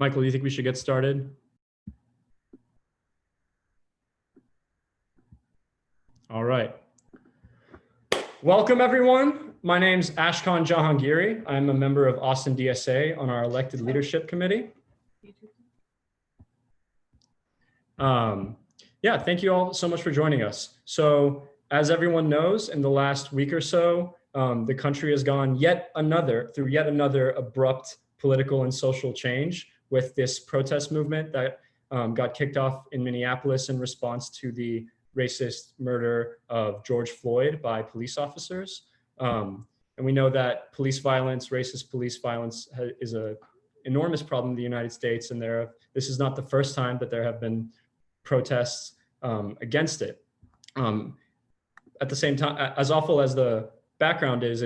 Michael, do you think we should get started? All right. Welcome, everyone. My name's Ashkan Jahangiri. I'm a member of Austin DSA on our elected leadership committee. Yeah, thank you all so much for joining us. So as everyone knows, in the last week or so, the country has gone through yet another abrupt political and social change with this protest movement that got kicked off in Minneapolis in response to the racist murder of George Floyd by police officers. And we know that police violence, racist police violence is an enormous problem in the United States. And this is not the first time that there have been protests against it. At the same time, as awful as the background is,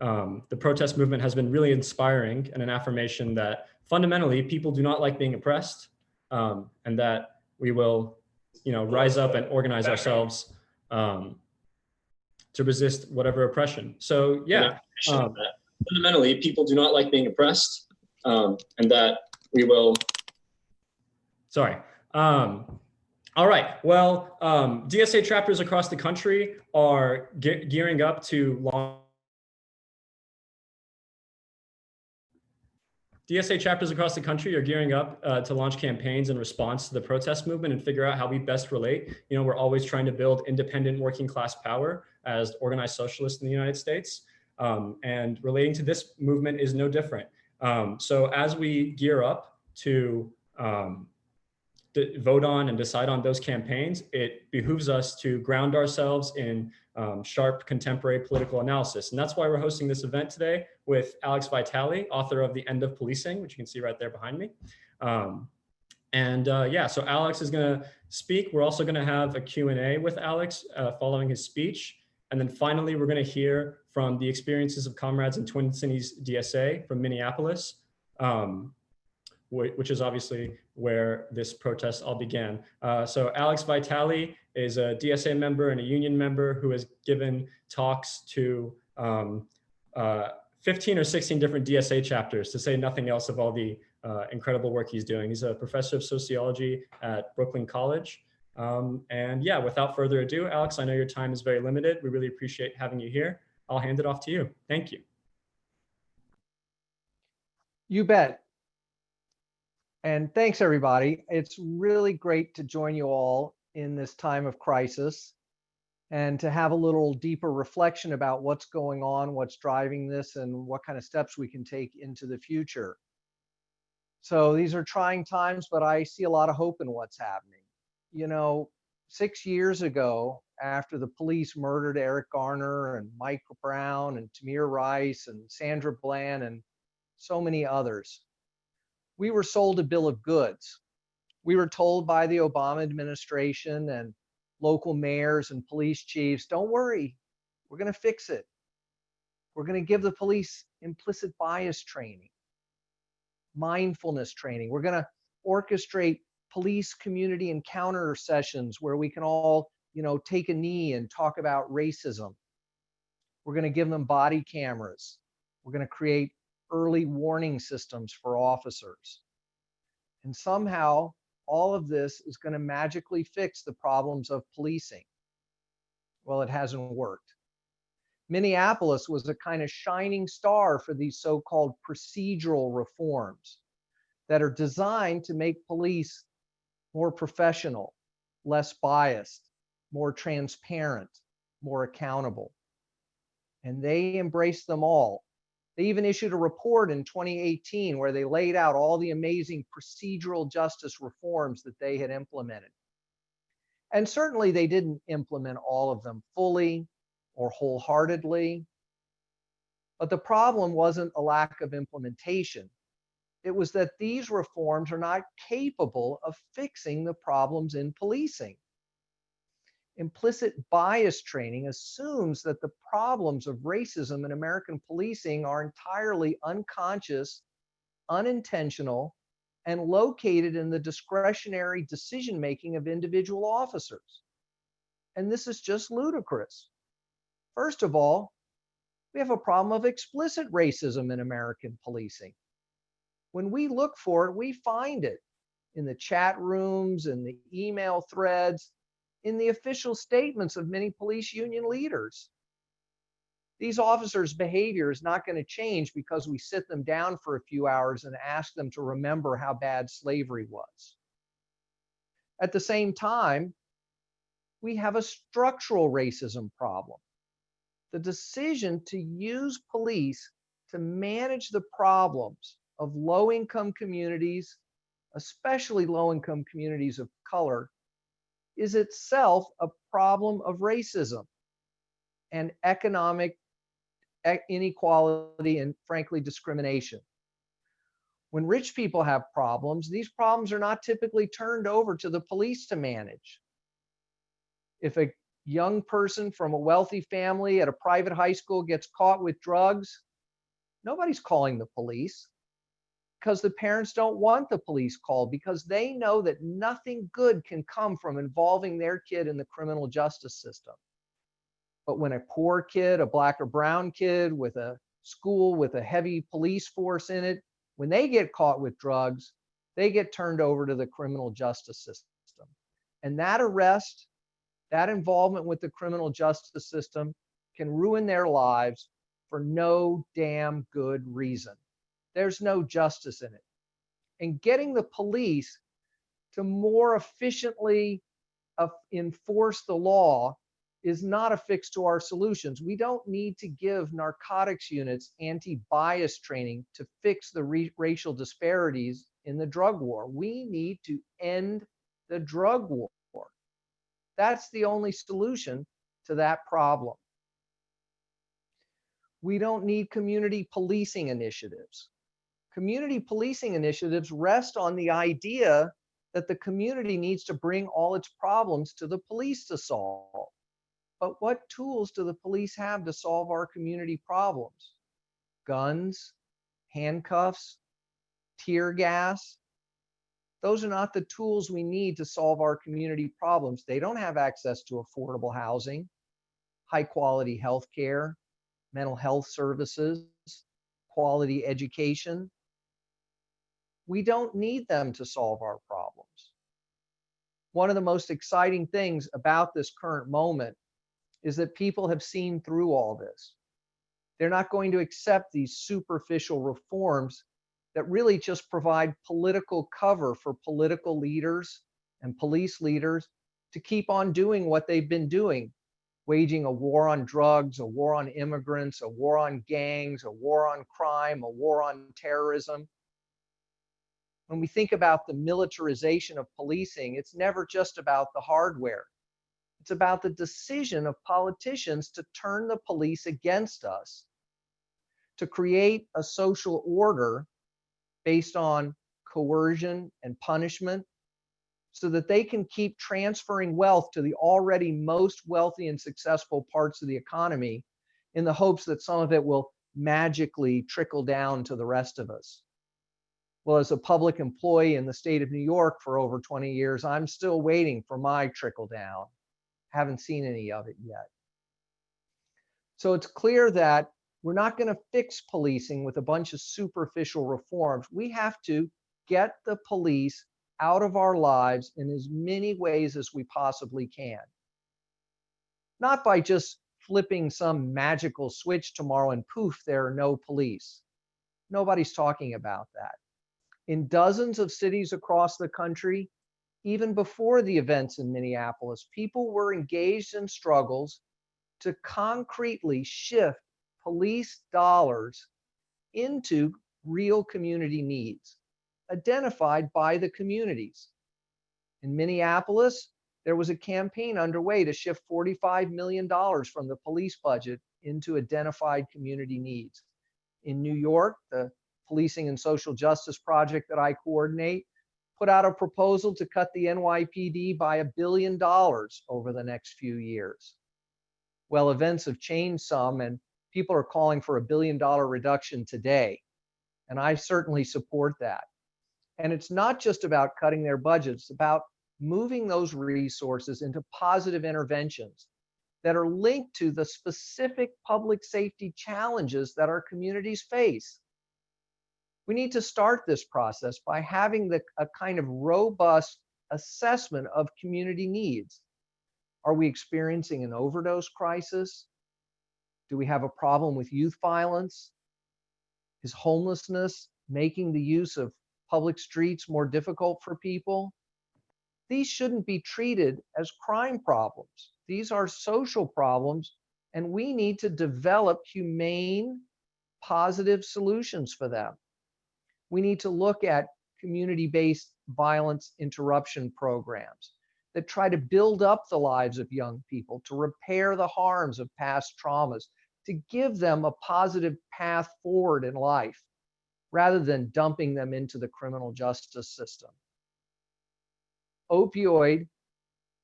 the protest movement has been really inspiring and an affirmation that fundamentally people do not like being oppressed, and that we will, rise up and organize ourselves to resist whatever oppression. So yeah, fundamentally people do not like being oppressed, and that we will. Sorry. All right. Well, DSA chapters across the country are gearing up to launch. DSA chapters across the country are gearing up to launch campaigns in response to the protest movement and figure out how we best relate. We're always trying to build independent working class power as organized socialists in the United States. And relating to this movement is no different. So as we gear up to vote on and decide on those campaigns, it behooves us to ground ourselves in sharp contemporary political analysis. And that's why we're hosting this event today with Alex Vitale, author of The End of Policing, which you can see right there behind me. Yeah, so Alex is gonna speak. We're also gonna have a Q&A with Alex following his speech. And then finally, we're gonna hear from the experiences of comrades in Twin Cities DSA from Minneapolis, which is obviously where this protest all began. So Alex Vitale is a DSA member and a union member who has given talks to 15 or 16 different DSA chapters, to say nothing else of all the incredible work he's doing. He's a professor of sociology at Brooklyn College. And yeah, without further ado, Alex, I know your time is very limited. We really appreciate having you here. I'll hand it off to you. Thank you. You bet. And thanks, everybody. It's really great to join you all in this time of crisis and to have a little deeper reflection about what's going on, what's driving this, and what kind of steps we can take into the future. So these are trying times, but I see a lot of hope in what's happening. 6 years ago, after the police murdered Eric Garner and Mike Brown and Tamir Rice and Sandra Bland and so many others, we were sold a bill of goods. We were told by the Obama administration and local mayors and police chiefs, don't worry, we're going to fix it. We're going to give the police implicit bias training, mindfulness training. We're going to orchestrate police community encounter sessions where we can all, take a knee and talk about racism. We're going to give them body cameras. We're going to create early warning systems for officers. And somehow all of this is going to magically fix the problems of policing. Well, it hasn't worked. Minneapolis was a kind of shining star for these so-called procedural reforms that are designed to make police more professional, less biased, more transparent, more accountable. And they embraced them all. They even issued a report in 2018 where they laid out all the amazing procedural justice reforms that they had implemented. And certainly they didn't implement all of them fully or wholeheartedly. But the problem wasn't a lack of implementation. It was that these reforms are not capable of fixing the problems in policing. Implicit bias training assumes that the problems of racism in American policing are entirely unconscious, unintentional, and located in the discretionary decision-making of individual officers. And this is just ludicrous. First of all, we have a problem of explicit racism in American policing. When we look for it, we find it in the chat rooms, in the email threads, in the official statements of many police union leaders. These officers' behavior is not going to change because we sit them down for a few hours and ask them to remember how bad slavery was. At the same time, we have a structural racism problem. The decision to use police to manage the problems of low-income communities, especially low-income communities of color, is itself a problem of racism and economic inequality and, frankly, discrimination. When rich people have problems, these problems are not typically turned over to the police to manage. If a young person from a wealthy family at a private high school gets caught with drugs, nobody's calling the police because the parents don't want the police called, because they know that nothing good can come from involving their kid in the criminal justice system. But when a poor kid, a black or brown kid with a school with a heavy police force in it, when they get caught with drugs, they get turned over to the criminal justice system. And that arrest, that involvement with the criminal justice system can ruin their lives for no damn good reason. There's no justice in it. And getting the police to more efficiently enforce the law is not a fix to our solutions. We don't need to give narcotics units anti-bias training to fix the racial disparities in the drug war. We need to end the drug war. That's the only solution to that problem. We don't need community policing initiatives. Community policing initiatives rest on the idea that the community needs to bring all its problems to the police to solve. But what tools do the police have to solve our community problems? Guns, handcuffs, tear gas. Those are not the tools we need to solve our community problems. They don't have access to affordable housing, high quality health care, mental health services, quality education. We don't need them to solve our problems. One of the most exciting things about this current moment is that people have seen through all this. They're not going to accept these superficial reforms that really just provide political cover for political leaders and police leaders to keep on doing what they've been doing, waging a war on drugs, a war on immigrants, a war on gangs, a war on crime, a war on terrorism. When we think about the militarization of policing, it's never just about the hardware. It's about the decision of politicians to turn the police against us, to create a social order based on coercion and punishment so that they can keep transferring wealth to the already most wealthy and successful parts of the economy in the hopes that some of it will magically trickle down to the rest of us. Well, as a public employee in the state of New York for over 20 years, I'm still waiting for my trickle down. Haven't seen any of it yet. So it's clear that we're not going to fix policing with a bunch of superficial reforms. We have to get the police out of our lives in as many ways as we possibly can. Not by just flipping some magical switch tomorrow and poof, there are no police. Nobody's talking about that. In dozens of cities across the country, even before the events in Minneapolis, people were engaged in struggles to concretely shift police dollars into real community needs, identified by the communities. In Minneapolis, there was a campaign underway to shift $45 million from the police budget into identified community needs. In New York, the Policing and Social Justice Project that I coordinate put out a proposal to cut the NYPD by $1 billion over the next few years. Well, events have changed some, and people are calling for $1 billion reduction today. And I certainly support that. And it's not just about cutting their budgets, it's about moving those resources into positive interventions that are linked to the specific public safety challenges that our communities face. We need to start this process by having a kind of robust assessment of community needs. Are we experiencing an overdose crisis? Do we have a problem with youth violence? Is homelessness making the use of public streets more difficult for people? These shouldn't be treated as crime problems. These are social problems, and we need to develop humane, positive solutions for them. We need to look at community-based violence interruption programs that try to build up the lives of young people, to repair the harms of past traumas, to give them a positive path forward in life, rather than dumping them into the criminal justice system. Opioid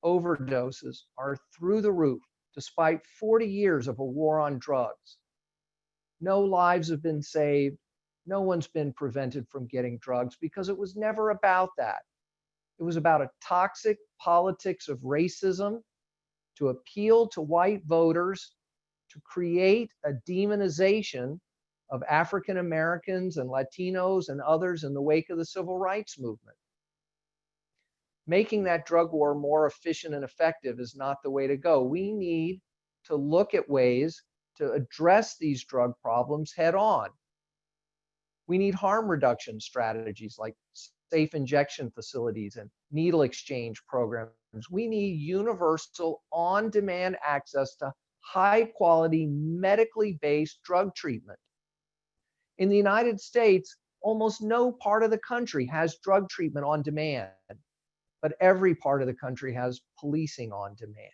overdoses are through the roof, despite 40 years of a war on drugs. No lives have been saved. No one's been prevented from getting drugs because it was never about that. It was about a toxic politics of racism to appeal to white voters, to create a demonization of African Americans and Latinos and others in the wake of the civil rights movement. Making that drug war more efficient and effective is not the way to go. We need to look at ways to address these drug problems head on. We need harm reduction strategies like safe injection facilities and needle exchange programs. We need universal on-demand access to high-quality, medically based drug treatment. In the United States, almost no part of the country has drug treatment on demand, but every part of the country has policing on demand.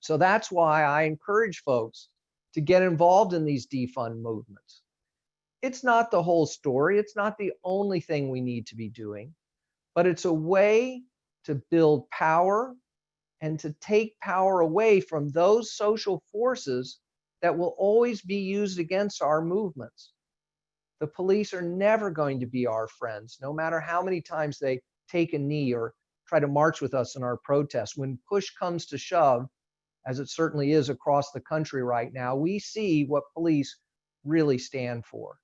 So that's why I encourage folks to get involved in these defund movements. It's not the whole story. It's not the only thing we need to be doing, but it's a way to build power and to take power away from those social forces that will always be used against our movements. The police are never going to be our friends, no matter how many times they take a knee or try to march with us in our protests. When push comes to shove, as it certainly is across the country right now, we see what police really stand for.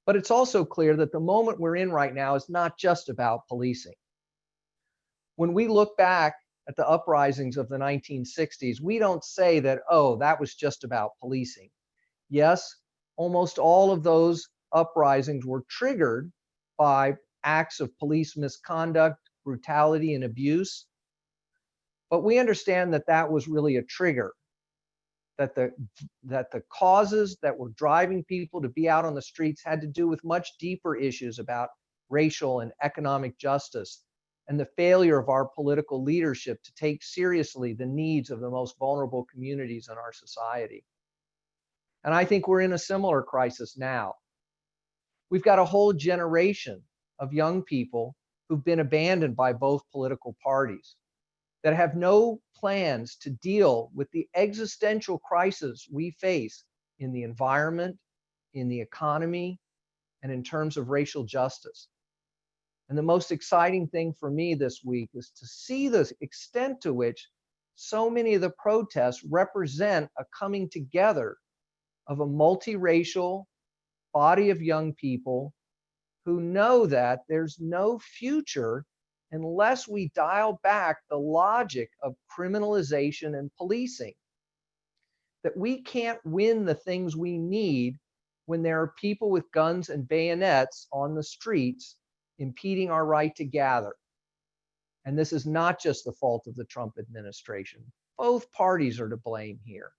But it's also clear that the moment we're in right now is not just about policing. When we look back at the uprisings of the 1960s, we don't say that, oh, that was just about policing. Yes, almost all of those uprisings were triggered by acts of police misconduct, brutality, and abuse. But we understand that that was really a trigger, that the causes that were driving people to be out on the streets had to do with much deeper issues about racial and economic justice and the failure of our political leadership to take seriously the needs of the most vulnerable communities in our society. And I think we're in a similar crisis now. We've got a whole generation of young people who've been abandoned by both political parties, that have no plans to deal with the existential crisis we face in the environment, in the economy, and in terms of racial justice. And the most exciting thing for me this week is to see the extent to which so many of the protests represent a coming together of a multiracial body of young people who know that there's no future unless we dial back the logic of criminalization and policing. That we can't win the things we need when there are people with guns and bayonets on the streets impeding our right to gather. And this is not just the fault of the Trump administration. Both parties are to blame here.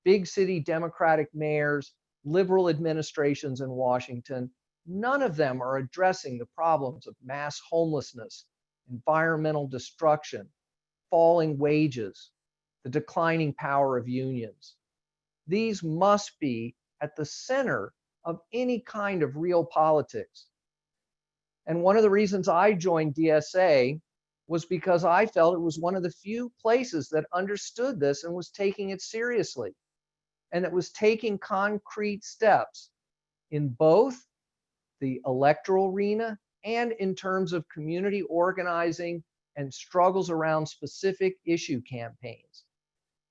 Big city Democratic mayors, liberal administrations in Washington, none of them are addressing the problems of mass homelessness, environmental destruction, falling wages, the declining power of unions. These must be at the center of any kind of real politics. And one of the reasons I joined DSA was because I felt it was one of the few places that understood this and was taking it seriously, and that was taking concrete steps in both the electoral arena and in terms of community organizing and struggles around specific issue campaigns.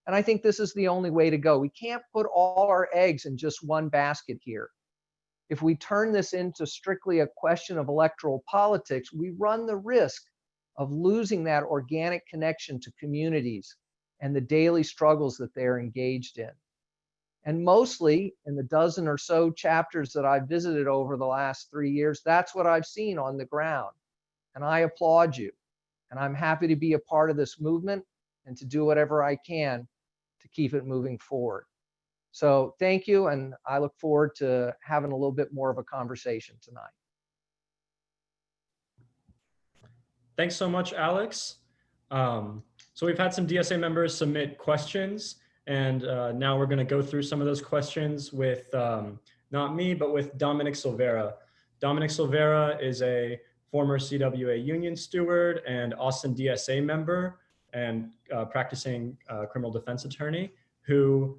And I think this is the only way to go. We can't put all our eggs in just one basket here. If we turn this into strictly a question of electoral politics, we run the risk of losing that organic connection to communities and the daily struggles that they're engaged in. And mostly in the dozen or so chapters that I've visited over the last 3 years, that's what I've seen on the ground. And I applaud you. And I'm happy to be a part of this movement and to do whatever I can to keep it moving forward. So thank you. And I look forward to having a little bit more of a conversation tonight. Thanks so much, Alex. So we've had some DSA members submit questions, and now we're going to go through some of those questions with not me, but with Dominic Silvera. Dominic Silvera is a former CWA union steward and Austin DSA member and practicing criminal defense attorney who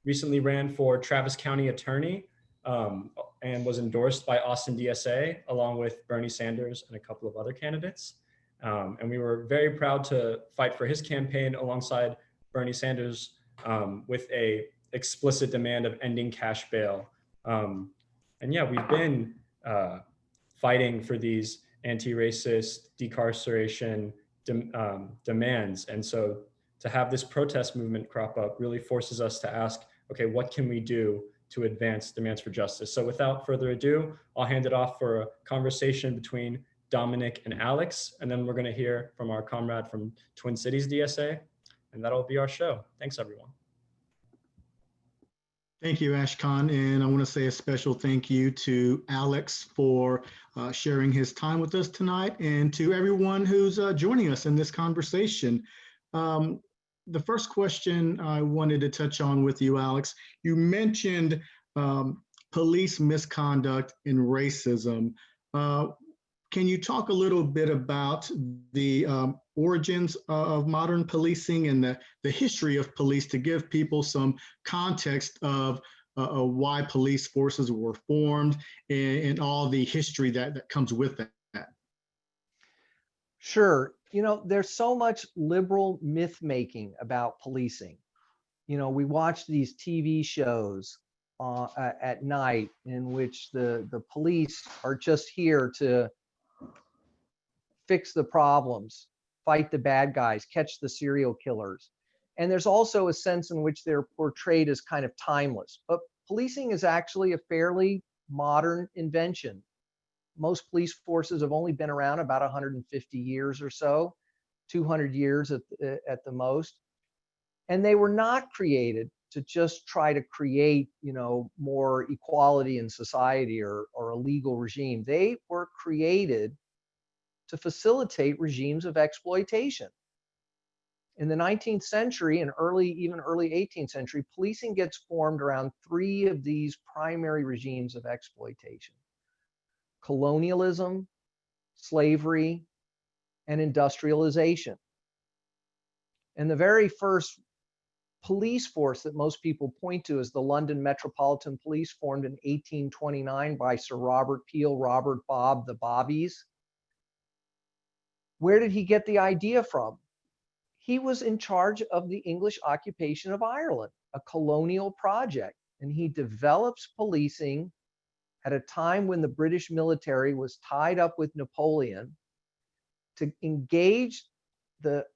recently ran for Travis County attorney and was endorsed by Austin DSA along with Bernie Sanders and a couple of other candidates. And we were very proud to fight for his campaign alongside Bernie Sanders with a explicit demand of ending cash bail. And yeah, we've been fighting for these anti-racist decarceration demands. And so to have this protest movement crop up really forces us to ask, okay, what can we do to advance demands for justice? So without further ado, I'll hand it off for a conversation between Dominic and Alex, and then we're going to hear from our comrade from Twin Cities DSA, and that'll be our show. Thanks, everyone. Thank you, Ashkan, and I want to say a special thank you to Alex for sharing his time with us tonight, and to everyone who's joining us in this conversation. The first question I wanted to touch on with you, Alex, you mentioned police misconduct and racism. Can you talk a little bit about the origins of modern policing and the history of police to give people some context of why police forces were formed and all the history that comes with that? Sure. You know, there's so much liberal myth making about policing. You know, we watch these TV shows at night in which the police are just here to fix the problems, fight the bad guys, catch the serial killers. And there's also a sense in which they're portrayed as kind of timeless. But policing is actually a fairly modern invention. Most police forces have only been around about 150 years or so, 200 years at the most. And they were not created to just try to create, you know, more equality in society or a legal regime. They were created to facilitate regimes of exploitation. In the 19th century and even early 18th century, policing gets formed around three of these primary regimes of exploitation: colonialism, slavery, and industrialization. And the very first police force that most people point to is the London Metropolitan Police, formed in 1829 by Sir Robert Peel, Robert Bob, the Bobbies. Where did he get the idea from? He was in charge of the English occupation of Ireland, a colonial project, and he develops policing at a time when the British military was tied up with Napoleon to engage the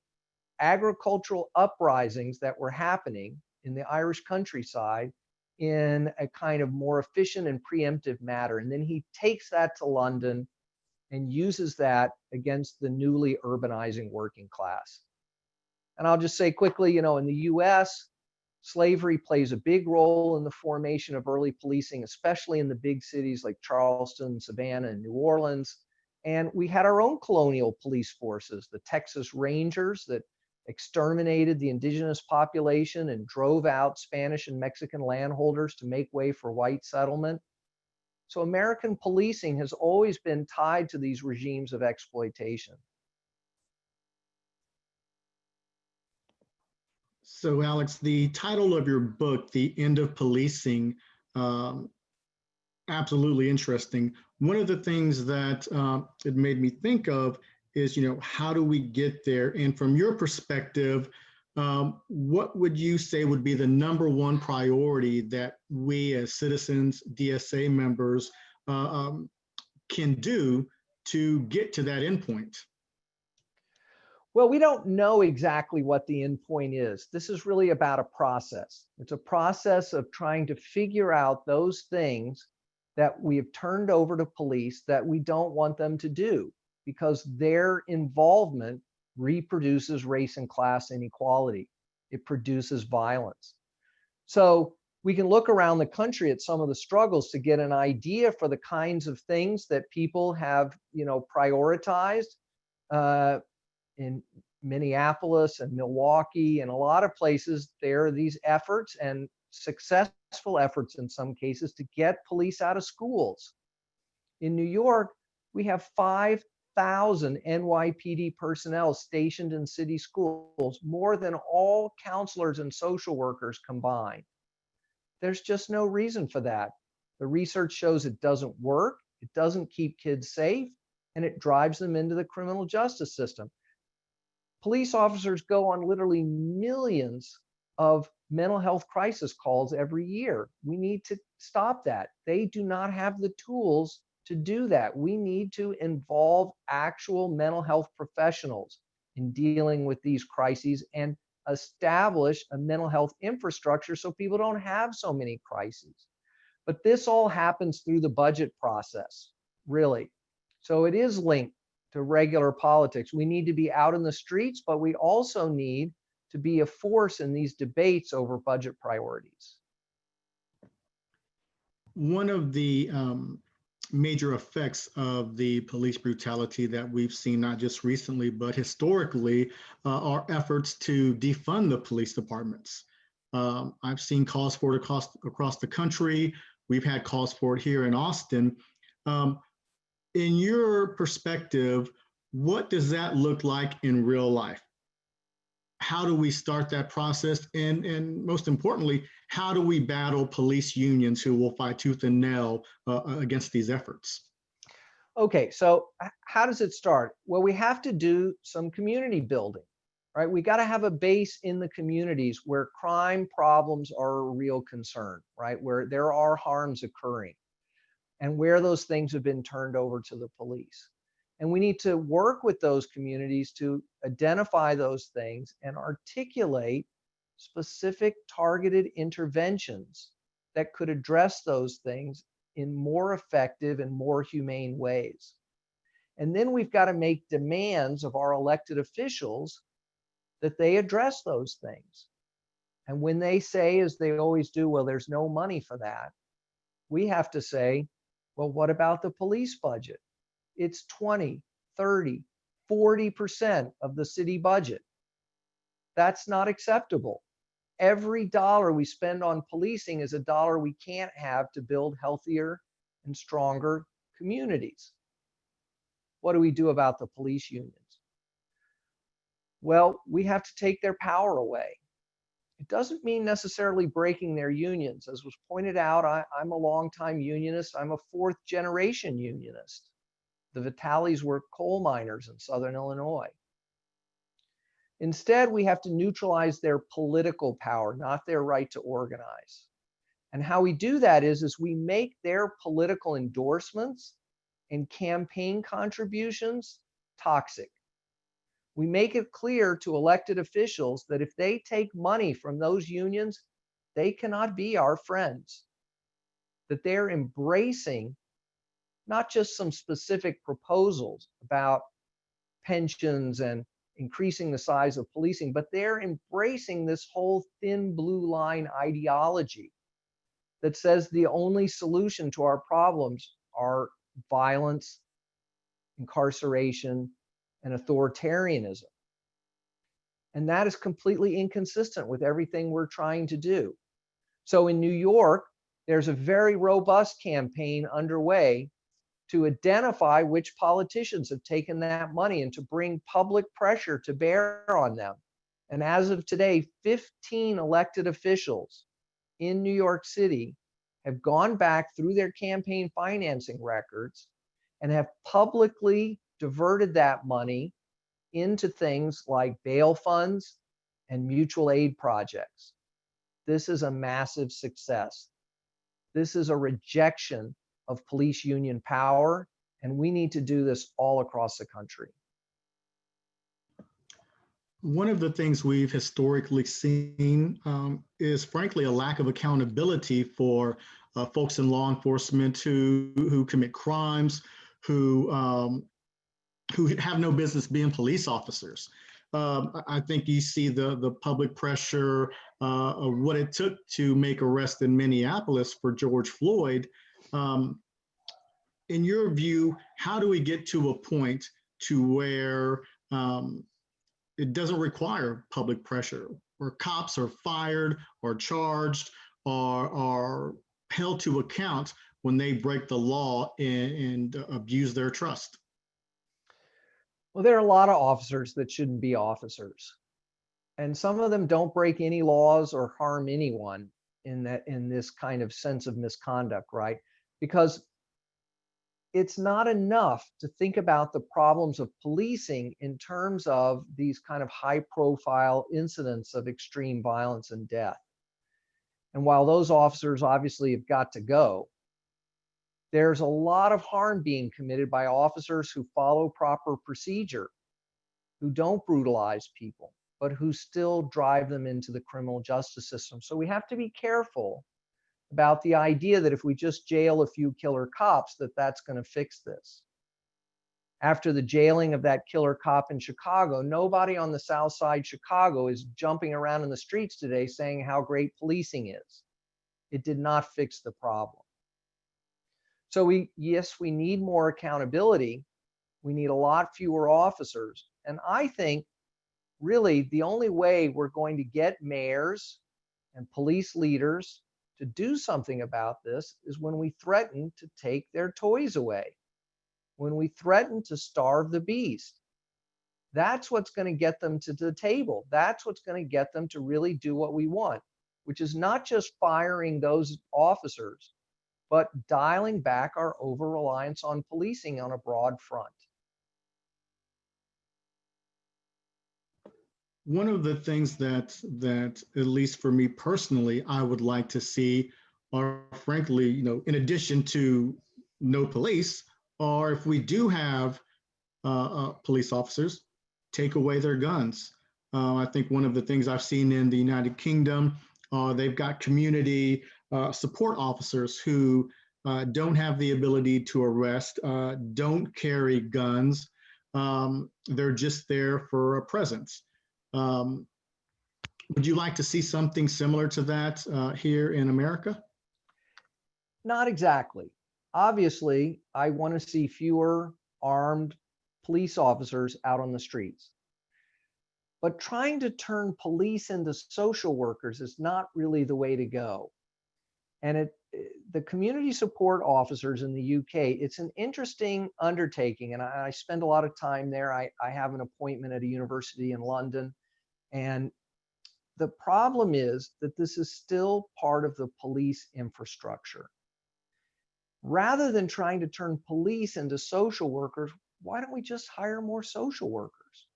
agricultural uprisings that were happening in the Irish countryside in a kind of more efficient and preemptive manner. And then he takes that to London and uses that against the newly urbanizing working class. And I'll just say quickly, you know, in the US, slavery plays a big role in the formation of early policing, especially in the big cities like Charleston, Savannah, and New Orleans. And we had our own colonial police forces, the Texas Rangers, that exterminated the indigenous population and drove out Spanish and Mexican landholders to make way for white settlement. So American policing has always been tied to these regimes of exploitation. So Alex, the title of your book, The End of Policing, absolutely interesting. One of the things that it made me think of is, you know, how do we get there? And from your perspective, what would you say would be the number one priority that we as citizens, DSA members, can do to get to that endpoint? Well, we don't know exactly what the endpoint is. This is really about a process. It's a process of trying to figure out those things that we have turned over to police that we don't want them to do, because their involvement reproduces race and class inequality. It produces violence. So we can look around the country at some of the struggles to get an idea for the kinds of things that people have, prioritized. In Minneapolis and Milwaukee and a lot of places, there are these efforts, and successful efforts in some cases, to get police out of schools. In New York, we have 5,000 NYPD personnel stationed in city schools, more than all counselors and social workers combined. There's just no reason for that. The research shows it doesn't work, it doesn't keep kids safe, and it drives them into the criminal justice system. Police officers go on literally millions of mental health crisis calls every year. We need to stop that. They do not have the tools to do that. We need to involve actual mental health professionals in dealing with these crises and establish a mental health infrastructure so people don't have so many crises. But this all happens through the budget process, really. So it is linked to regular politics. We need to be out in the streets, but we also need to be a force in these debates over budget priorities. One of the major effects of the police brutality that we've seen, not just recently, but historically, are efforts to defund the police departments. I've seen calls for it across the country. We've had calls for it here in Austin. In your perspective, what does that look like in real life? How do we start that process? And most importantly, how do we battle police unions who will fight tooth and nail against these efforts? Okay, so how does it start? Well, we have to do some community building, right? We got to have a base in the communities where crime problems are a real concern, right? Where there are harms occurring, and where those things have been turned over to the police. And we need to work with those communities to identify those things and articulate specific targeted interventions that could address those things in more effective and more humane ways. And then we've got to make demands of our elected officials that they address those things. And when they say, as they always do, well, there's no money for that, we have to say, well, what about the police budget? It's 20, 30, 40% of the city budget. That's not acceptable. Every dollar we spend on policing is a dollar we can't have to build healthier and stronger communities. What do we do about the police unions? Well, we have to take their power away. It doesn't mean necessarily breaking their unions. As was pointed out, I'm a longtime unionist. I'm a fourth generation unionist. The Vitales were coal miners in Southern Illinois. Instead, we have to neutralize their political power, not their right to organize. And how we do that is we make their political endorsements and campaign contributions toxic. We make it clear to elected officials that if they take money from those unions, they cannot be our friends. That they're embracing not just some specific proposals about pensions and increasing the size of policing, but they're embracing this whole thin blue line ideology that says the only solution to our problems are violence, incarceration, and authoritarianism. And that is completely inconsistent with everything we're trying to do. So in New York, there's a very robust campaign underway to identify which politicians have taken that money and to bring public pressure to bear on them. And as of today, 15 elected officials in New York City have gone back through their campaign financing records and have publicly diverted that money into things like bail funds and mutual aid projects. This is a massive success. This is a rejection of police union power, and we need to do this all across the country. One of the things we've historically seen is, frankly, a lack of accountability for folks in law enforcement who commit crimes, who have no business being police officers. I think you see the public pressure of what it took to make arrest in Minneapolis for George Floyd. In your view, how do we get to a point to where it doesn't require public pressure, where cops are fired or charged or are held to account when they break the law and abuse their trust? Well, there are a lot of officers that shouldn't be officers. And some of them don't break any laws or harm anyone in this kind of sense of misconduct, right? Because it's not enough to think about the problems of policing in terms of these kind of high profile incidents of extreme violence and death. And while those officers obviously have got to go, there's a lot of harm being committed by officers who follow proper procedure, who don't brutalize people, but who still drive them into the criminal justice system. So we have to be careful about the idea that if we just jail a few killer cops, that's going to fix this. After the jailing of that killer cop in Chicago, nobody on the South Side Chicago is jumping around in the streets today saying how great policing is. It did not fix the problem. So yes, we need more accountability. We need a lot fewer officers. And I think really the only way we're going to get mayors and police leaders to do something about this is when we threaten to take their toys away, when we threaten to starve the beast. That's what's going to get them to the table. That's what's going to get them to really do what we want, which is not just firing those officers, but dialing back our over-reliance on policing on a broad front. One of the things that at least for me personally, I would like to see are, frankly, in addition to no police, or if we do have police officers, take away their guns. I think one of the things I've seen in the United Kingdom, they've got community support officers who don't have the ability to arrest, don't carry guns. They're just there for a presence. Would you like to see something similar to that here in America? Not exactly. Obviously, I want to see fewer armed police officers out on the streets. But trying to turn police into social workers is not really the way to go. And the community support officers in the UK, it's an interesting undertaking. And I spend a lot of time there. I have an appointment at a university in London. And the problem is that this is still part of the police infrastructure. Rather than trying to turn police into social workers, why don't we just hire more social workers?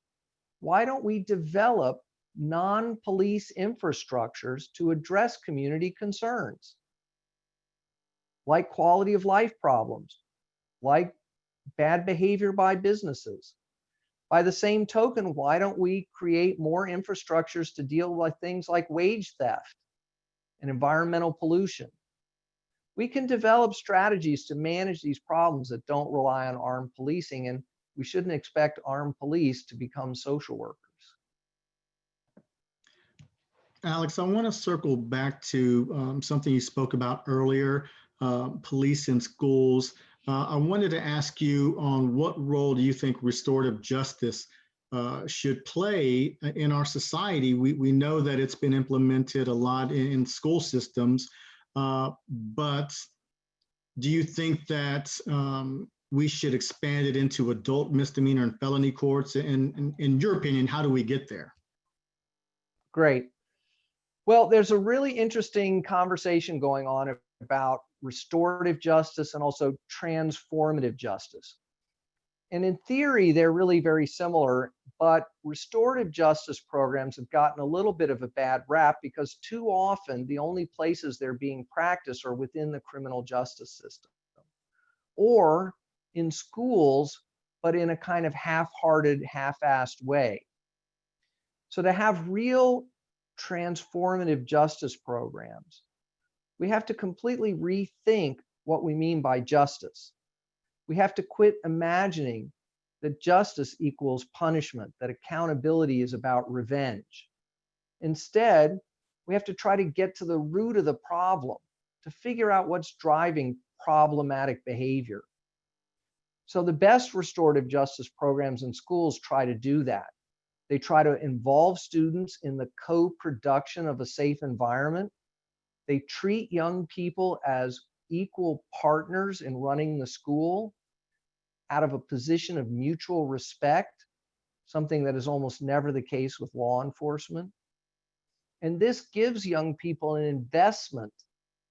Why don't we develop non-police infrastructures to address community concerns, like quality of life problems, like bad behavior by businesses? By the same token, why don't we create more infrastructures to deal with things like wage theft and environmental pollution? We can develop strategies to manage these problems that don't rely on armed policing, and we shouldn't expect armed police to become social workers. Alex, I want to circle back to something you spoke about earlier, police in schools. I wanted to ask you on what role do you think restorative justice should play in our society? We know that it's been implemented a lot in school systems, but do you think that we should expand it into adult misdemeanor and felony courts? And in your opinion, how do we get there? Great. Well, there's a really interesting conversation going on about restorative justice and also transformative justice. And in theory, they're really very similar, but restorative justice programs have gotten a little bit of a bad rap because too often the only places they're being practiced are within the criminal justice system or in schools, but in a kind of half-hearted, half-assed way. So to have real transformative justice programs, we have to completely rethink what we mean by justice. We have to quit imagining that justice equals punishment, that accountability is about revenge. Instead, we have to try to get to the root of the problem, to figure out what's driving problematic behavior. So the best restorative justice programs in schools try to do that. They try to involve students in the co-production of a safe environment. They treat young people as equal partners in running the school out of a position of mutual respect, something that is almost never the case with law enforcement. And this gives young people an investment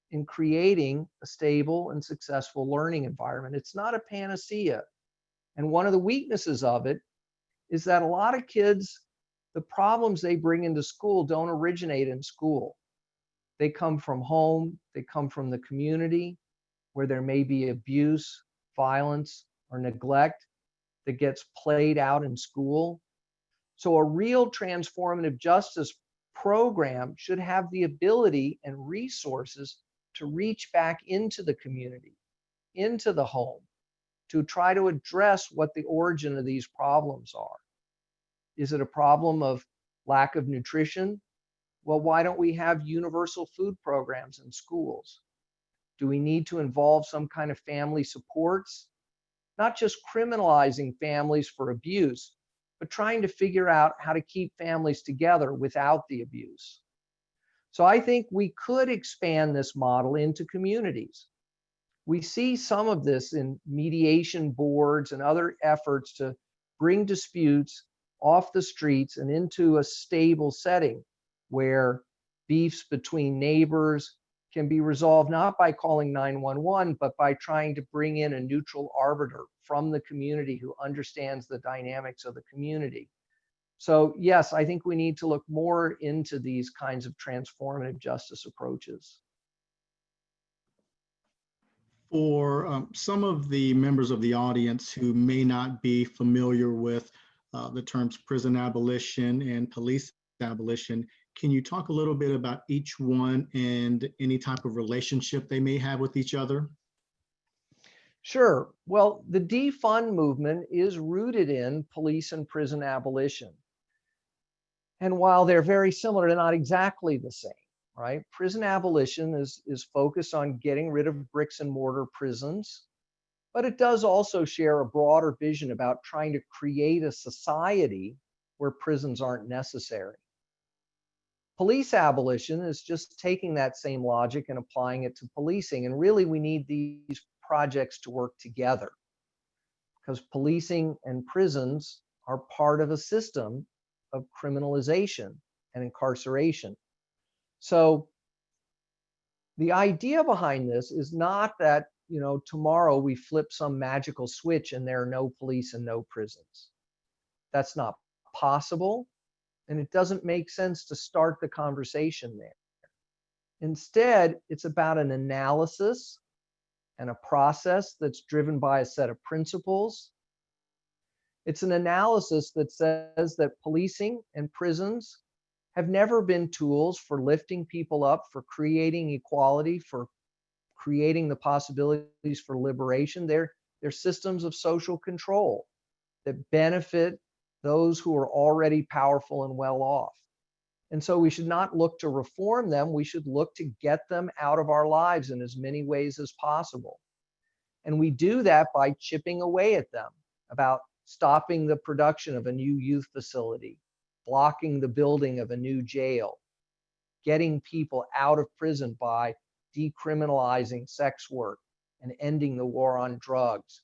in creating a stable and successful learning environment. It's not a panacea. And one of the weaknesses of it is that a lot of kids, the problems they bring into school don't originate in school. They come from home, they come from the community where there may be abuse, violence, or neglect that gets played out in school. So a real transformative justice program should have the ability and resources to reach back into the community, into the home, to try to address what the origin of these problems are. Is it a problem of lack of nutrition? Well, why don't we have universal food programs in schools? Do we need to involve some kind of family supports? Not just criminalizing families for abuse, but trying to figure out how to keep families together without the abuse. So I think we could expand this model into communities. We see some of this in mediation boards and other efforts to bring disputes off the streets and into a stable setting where beefs between neighbors can be resolved not by calling 911, but by trying to bring in a neutral arbiter from the community who understands the dynamics of the community. So yes, I think we need to look more into these kinds of transformative justice approaches. For some of the members of the audience who may not be familiar with the terms prison abolition and police abolition, can you talk a little bit about each one and any type of relationship they may have with each other? Sure. Well, the defund movement is rooted in police and prison abolition. And while they're very similar, they're not exactly the same, right? Prison abolition is focused on getting rid of bricks and mortar prisons, but it does also share a broader vision about trying to create a society where prisons aren't necessary. Police abolition is just taking that same logic and applying it to policing. And really, we need these projects to work together because policing and prisons are part of a system of criminalization and incarceration. So the idea behind this is not that, tomorrow we flip some magical switch and there are no police and no prisons. That's not possible. And it doesn't make sense to start the conversation there. Instead, it's about an analysis and a process that's driven by a set of principles. It's an analysis that says that policing and prisons have never been tools for lifting people up, for creating equality, for creating the possibilities for liberation. They're systems of social control that benefit those who are already powerful and well off. And so we should not look to reform them. We should look to get them out of our lives in as many ways as possible. And we do that by chipping away at them, about stopping the production of a new youth facility, blocking the building of a new jail, getting people out of prison by decriminalizing sex work and ending the war on drugs,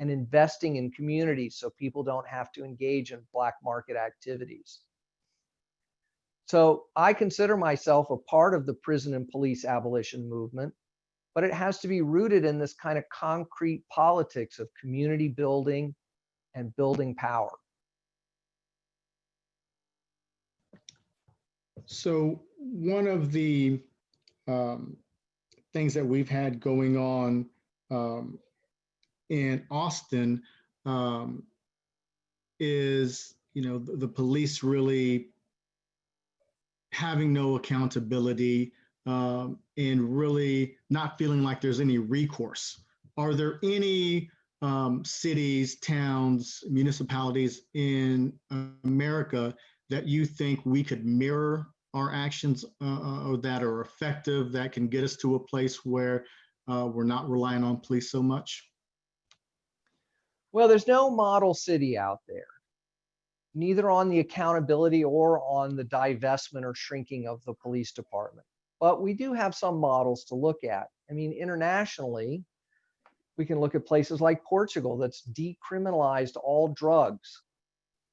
and investing in communities so people don't have to engage in black market activities. So I consider myself a part of the prison and police abolition movement, but it has to be rooted in this kind of concrete politics of community building, and building power. So one of the things that we've had going on in Austin is, the police really having no accountability and really not feeling like there's any recourse. Are there any cities, towns, municipalities in America that you think we could mirror our actions or that are effective, that can get us to a place where we're not relying on police so much? Well, there's no model city out there, neither on the accountability or on the divestment or shrinking of the police department. But we do have some models to look at. I mean, internationally, we can look at places like Portugal that's decriminalized all drugs,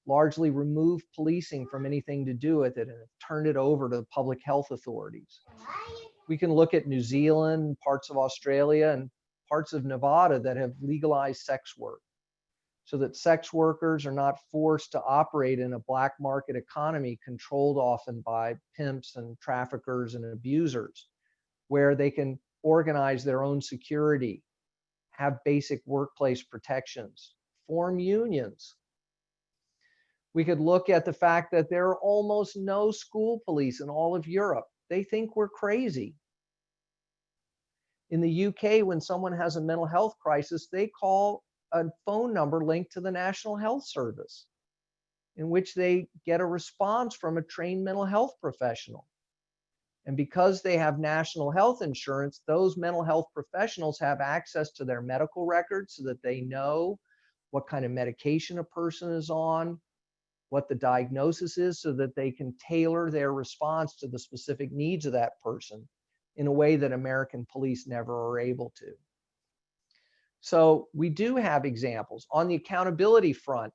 largely removed policing from anything to do with it, and turned it over to the public health authorities. We can look at New Zealand, parts of Australia, and parts of Nevada that have legalized sex work, so that sex workers are not forced to operate in a black market economy controlled often by pimps and traffickers and abusers, where they can organize their own security, have basic workplace protections, form unions. We could look at the fact that there are almost no school police in all of Europe. They think we're crazy. In the UK, when someone has a mental health crisis, they call a phone number linked to the National Health Service, in which they get a response from a trained mental health professional. And because they have national health insurance, those mental health professionals have access to their medical records so that they know what kind of medication a person is on, what the diagnosis is, so that they can tailor their response to the specific needs of that person in a way that American police never are able to. So we do have examples. On the accountability front,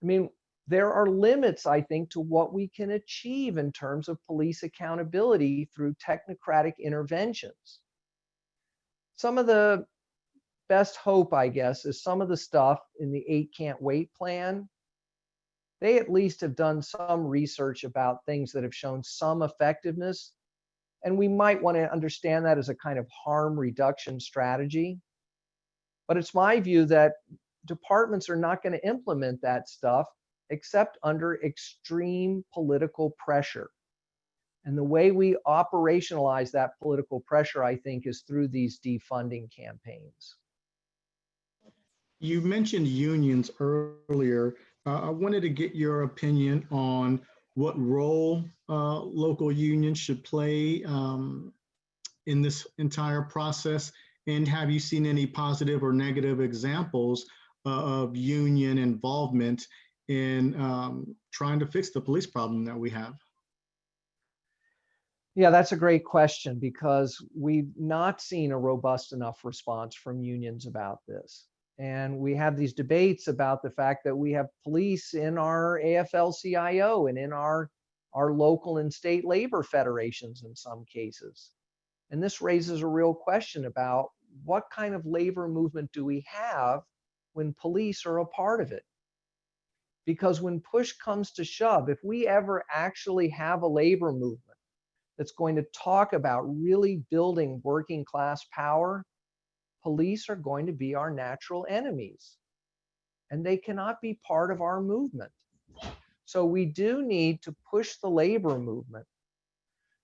I mean, there are limits, I think, to what we can achieve in terms of police accountability through technocratic interventions. Some of the best hope, I guess, is some of the stuff in the 8 Can't Wait plan. They at least have done some research about things that have shown some effectiveness. And we might want to understand that as a kind of harm reduction strategy. But it's my view that departments are not going to implement that stuff except under extreme political pressure. And the way we operationalize that political pressure, I think, is through these defunding campaigns. You mentioned unions earlier. I wanted to get your opinion on what role local unions should play in this entire process. And have you seen any positive or negative examples of union involvement in trying to fix the police problem that we have? Yeah, that's a great question, because we've not seen a robust enough response from unions about this. And we have these debates about the fact that we have police in our AFL-CIO and in our local and state labor federations in some cases. And this raises a real question about what kind of labor movement do we have when police are a part of it? Because when push comes to shove, if we ever actually have a labor movement that's going to talk about really building working class power, police are going to be our natural enemies, and they cannot be part of our movement. So we do need to push the labor movement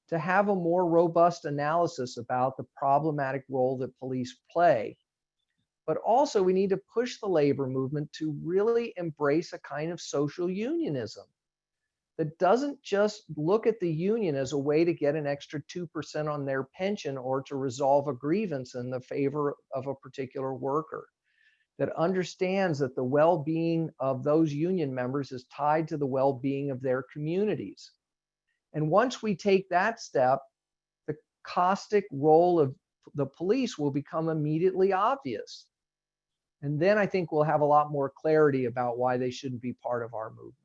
to have a more robust analysis about the problematic role that police play. But also we need to push the labor movement to really embrace a kind of social unionism that doesn't just look at the union as a way to get an extra 2% on their pension or to resolve a grievance in the favor of a particular worker, that understands that the well-being of those union members is tied to the well-being of their communities. And once we take that step, the caustic role of the police will become immediately obvious. And then I think we'll have a lot more clarity about why they shouldn't be part of our movement.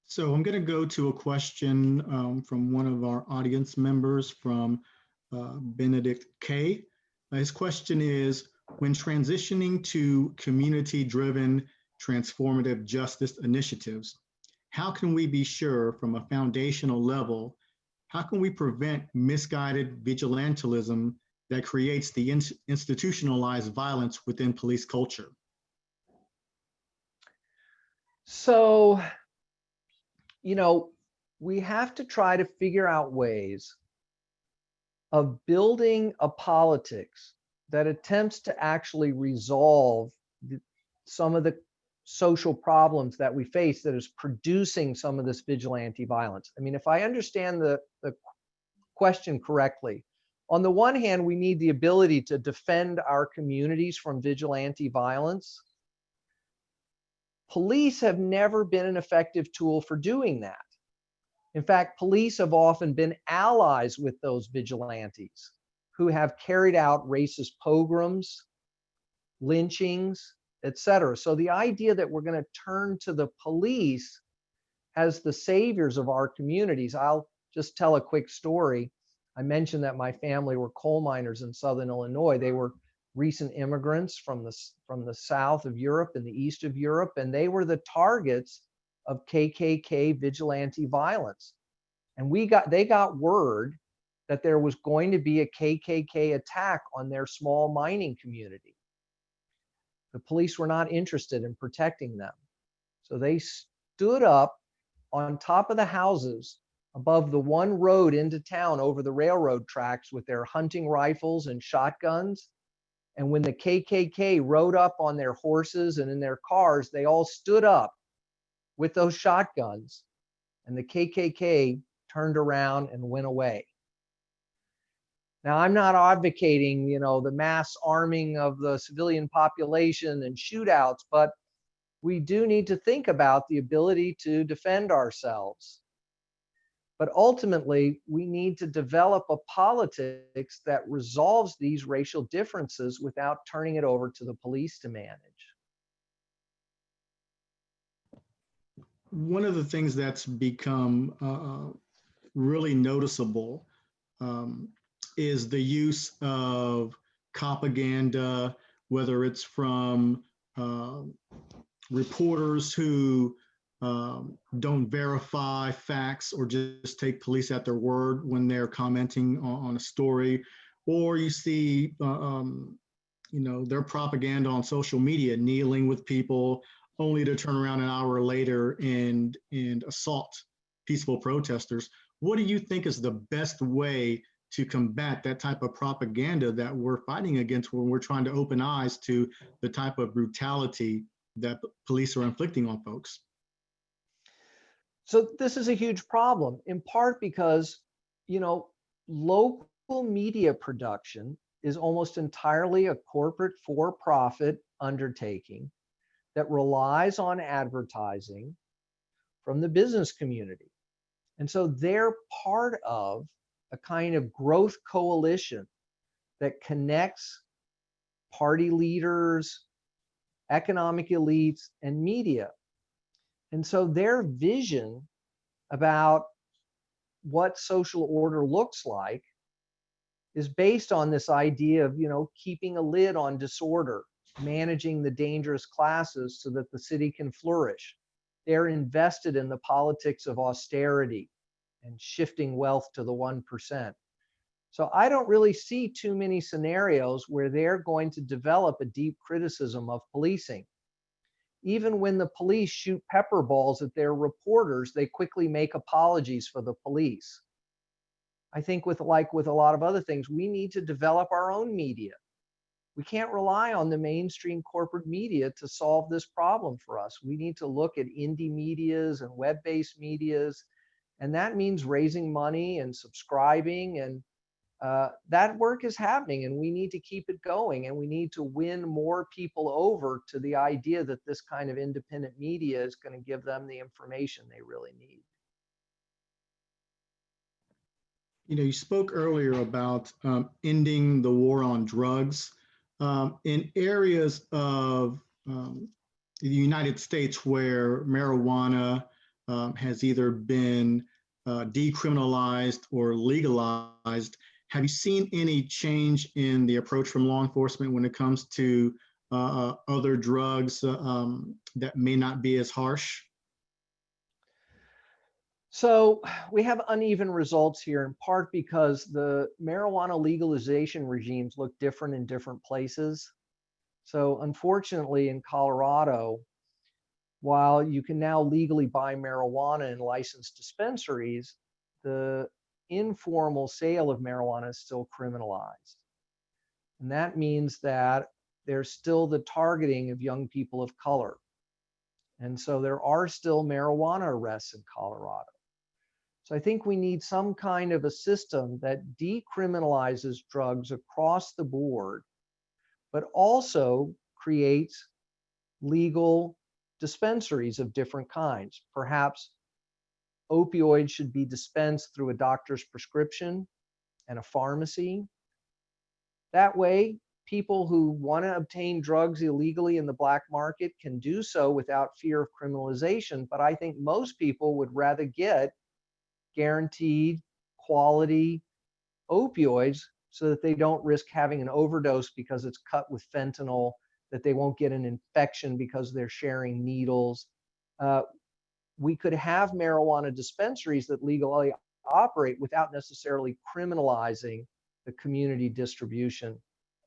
So I'm going to go to a question from one of our audience members, from Benedict K. His question is, When transitioning to community-driven transformative justice initiatives, how can we be sure from a foundational level, how can we prevent misguided vigilantism that creates the institutionalized violence within police culture? So, we have to try to figure out ways of building a politics that attempts to actually resolve some of the social problems that we face that is producing some of this vigilante violence. I mean, if I understand the question correctly, on the one hand, we need the ability to defend our communities from vigilante violence. Police have never been an effective tool for doing that. In fact, police have often been allies with those vigilantes who have carried out racist pogroms, lynchings, etc. So the idea that we're going to turn to the police as the saviors of our communities, I'll just tell a quick story. I mentioned that my family were coal miners in Southern Illinois. They were recent immigrants from the south of Europe and the east of Europe, and they were the targets of KKK vigilante violence. And they got word that there was going to be a KKK attack on their small mining community. The police were not interested in protecting them. So they stood up on top of the houses above the one road into town over the railroad tracks with their hunting rifles and shotguns. And when the KKK rode up on their horses and in their cars, they all stood up with those shotguns, and the KKK turned around and went away. Now, I'm not advocating, the mass arming of the civilian population and shootouts, but we do need to think about the ability to defend ourselves. But ultimately, we need to develop a politics that resolves these racial differences without turning it over to the police to manage. One of the things that's become really noticeable is the use of propaganda, whether it's from reporters who don't verify facts or just take police at their word when they're commenting on a story, or you see, their propaganda on social media, kneeling with people, only to turn around an hour later and assault peaceful protesters. What do you think is the best way to combat that type of propaganda that we're fighting against when we're trying to open eyes to the type of brutality that police are inflicting on folks? So this is a huge problem, in part because, local media production is almost entirely a corporate for-profit undertaking that relies on advertising from the business community. And so they're part of a kind of growth coalition that connects party leaders, economic elites, and media. And so their vision about what social order looks like is based on this idea of, keeping a lid on disorder, managing the dangerous classes so that the city can flourish. They're invested in the politics of austerity and shifting wealth to the 1%. So I don't really see too many scenarios where they're going to develop a deep criticism of policing. Even when the police shoot pepper balls at their reporters, they quickly make apologies for the police. I think with a lot of other things, we need to develop our own media. We can't rely on the mainstream corporate media to solve this problem for us. We need to look at indie medias and web-based medias, and that means raising money and subscribing, and that work is happening, and we need to keep it going, and we need to win more people over to the idea that this kind of independent media is going to give them the information they really need. You spoke earlier about ending the war on drugs. In areas of the United States where marijuana has either been decriminalized or legalized, Have you seen any change in the approach from law enforcement when it comes to other drugs that may not be as harsh? So we have uneven results here, in part because the marijuana legalization regimes look different in different places. So unfortunately, in Colorado, while you can now legally buy marijuana in licensed dispensaries, the informal sale of marijuana is still criminalized. And that means that there's still the targeting of young people of color. And so there are still marijuana arrests in Colorado. So I think we need some kind of a system that decriminalizes drugs across the board, but also creates legal dispensaries of different kinds. Perhaps opioids should be dispensed through a doctor's prescription and a pharmacy. That way, people who want to obtain drugs illegally in the black market can do so without fear of criminalization. But I think most people would rather get guaranteed quality opioids so that they don't risk having an overdose because it's cut with fentanyl, that they won't get an infection because they're sharing needles. We could have marijuana dispensaries that legally operate without necessarily criminalizing the community distribution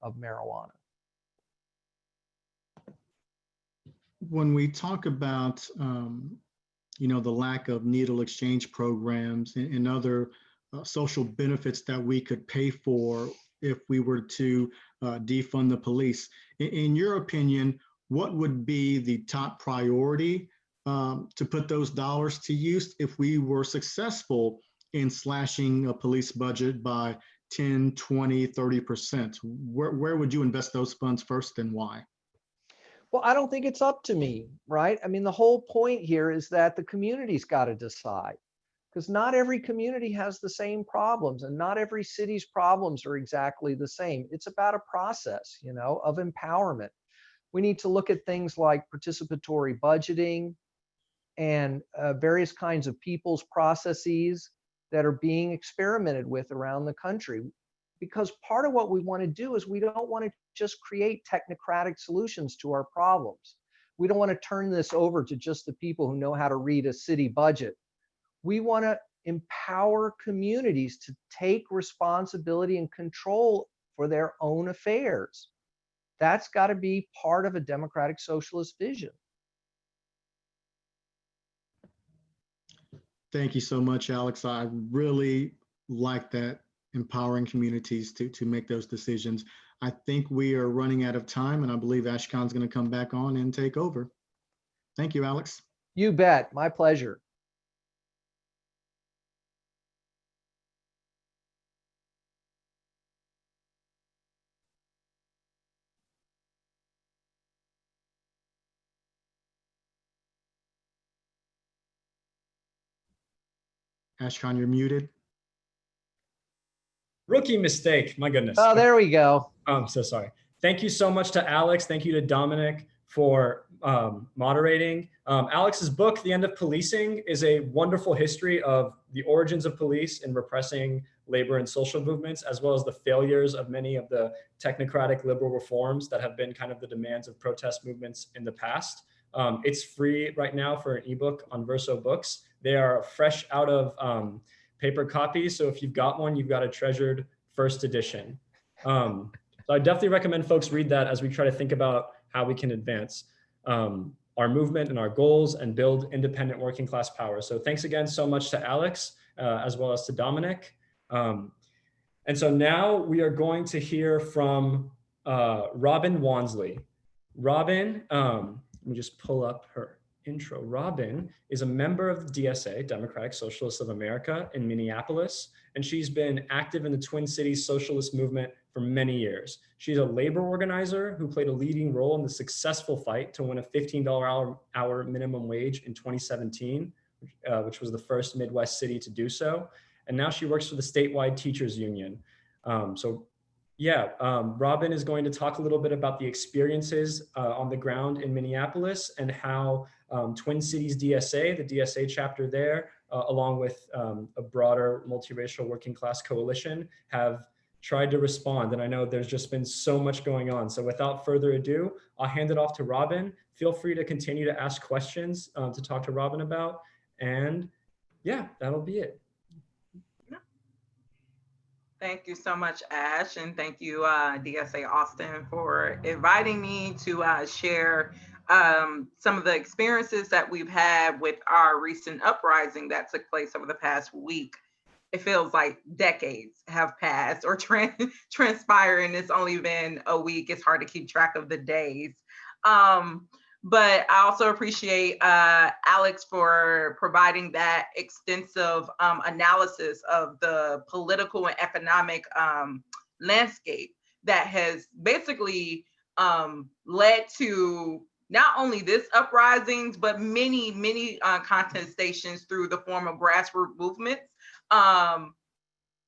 of marijuana. When we talk about the lack of needle exchange programs and other social benefits that we could pay for if we were to defund the police. In your opinion, what would be the top priority to put those dollars to use if we were successful in slashing a police budget by 10, 20, 30%? Where would you invest those funds first and why? Well, I don't think it's up to me, right? I mean, the whole point here is that the community's got to decide, because not every community has the same problems and not every city's problems are exactly the same. It's about a process, of empowerment. We need to look at things like participatory budgeting and various kinds of people's processes that are being experimented with around the country. Because part of what we want to do is we don't want to just create technocratic solutions to our problems. We don't want to turn this over to just the people who know how to read a city budget. We want to empower communities to take responsibility and control for their own affairs. That's got to be part of a democratic socialist vision. Thank you so much, Alex. I really like that, empowering communities to make those decisions. I think we are running out of time, and I believe Ashkan's going to come back on and take over. Thank you, Alex. You bet. My pleasure. Ashkan, you're muted. Rookie mistake. My goodness. Oh, there we go. I'm so sorry. Thank you so much to Alex. Thank you to Dominic for moderating. Alex's book, The End of Policing, is a wonderful history of the origins of police in repressing labor and social movements, as well as the failures of many of the technocratic liberal reforms that have been kind of the demands of protest movements in the past. It's free right now for an ebook on Verso Books. They are fresh out of paper copies. So if you've got one, you've got a treasured first edition. So I definitely recommend folks read that as we try to think about how we can advance our movement and our goals and build independent working class power. So thanks again so much to Alex, as well as to Dominic. And so now we are going to hear from Robin Wansley. Robin, let me just pull up her intro. Robin is a member of the DSA, Democratic Socialists of America, in Minneapolis, and she's been active in the Twin Cities socialist movement for many years. She's a labor organizer who played a leading role in the successful fight to win a $15 hour minimum wage in 2017, which was the first Midwest city to do so. And now she works for the statewide teachers union. So Yeah, Robin is going to talk a little bit about the experiences on the ground in Minneapolis and how Twin Cities DSA, the DSA chapter there, along with a broader multiracial working class coalition, have tried to respond. And I know there's just been so much going on. So without further ado, I'll hand it off to Robin. Feel free to continue to ask questions to talk to Robin about. And yeah, that'll be it. Thank you so much, Ash, and thank you, DSA Austin, for inviting me to share some of the experiences that we've had with our recent uprising that took place over the past week. It feels like decades have passed or transpired, and it's only been a week. It's hard to keep track of the days. But I also appreciate Alex for providing that extensive analysis of the political and economic landscape that has basically led to not only this uprisings, but many contestations through the form of grassroots movements.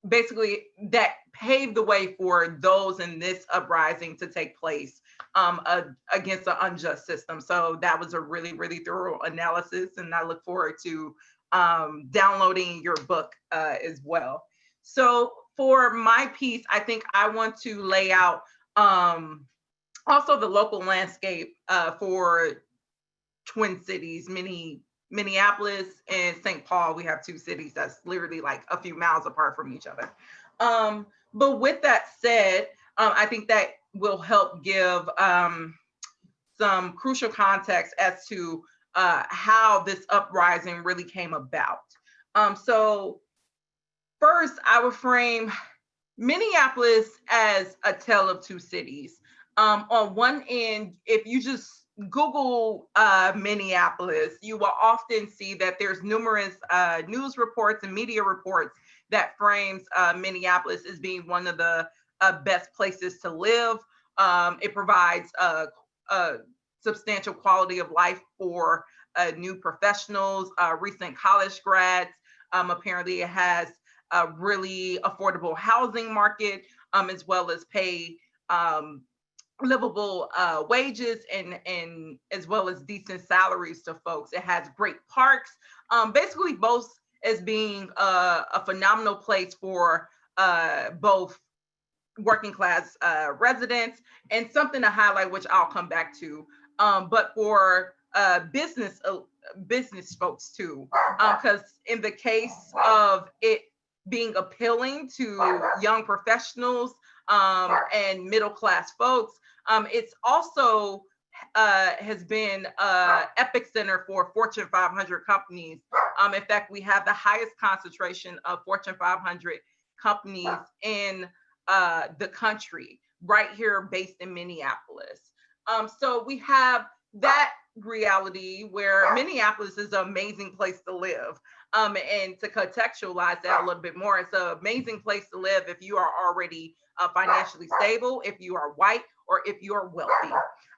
Basically, that paved the way for those in this uprising to take place against an unjust system. So that was a really thorough analysis, and I look forward to downloading your book as well. So for my piece, I think I want to lay out also the local landscape for Twin Cities, Minneapolis and St. Paul. We have two cities that's literally like a few miles apart from each other. But with that said, I think that will help give some crucial context as to how this uprising really came about. So first, I would frame Minneapolis as a tale of two cities. On one end, if you just Google Minneapolis, you will often see that there's numerous news reports and media reports that frames Minneapolis as being one of the best places to live. It provides a substantial quality of life for new professionals, recent college grads. Apparently, it has a really affordable housing market, as well as pay livable wages and as well as decent salaries to folks. It has great parks, basically both as being a phenomenal place for both working class residents and something to highlight, which I'll come back to, but for business folks too, because in the case of it being appealing to young professionals and middle class folks, it's also has been epicenter for Fortune 500 companies. In fact, we have the highest concentration of Fortune 500 companies in the country, right here based in Minneapolis. So we have that reality where Minneapolis is an amazing place to live. And to contextualize that a little bit more, it's an amazing place to live if you are already financially stable, if you are white, or if you are wealthy.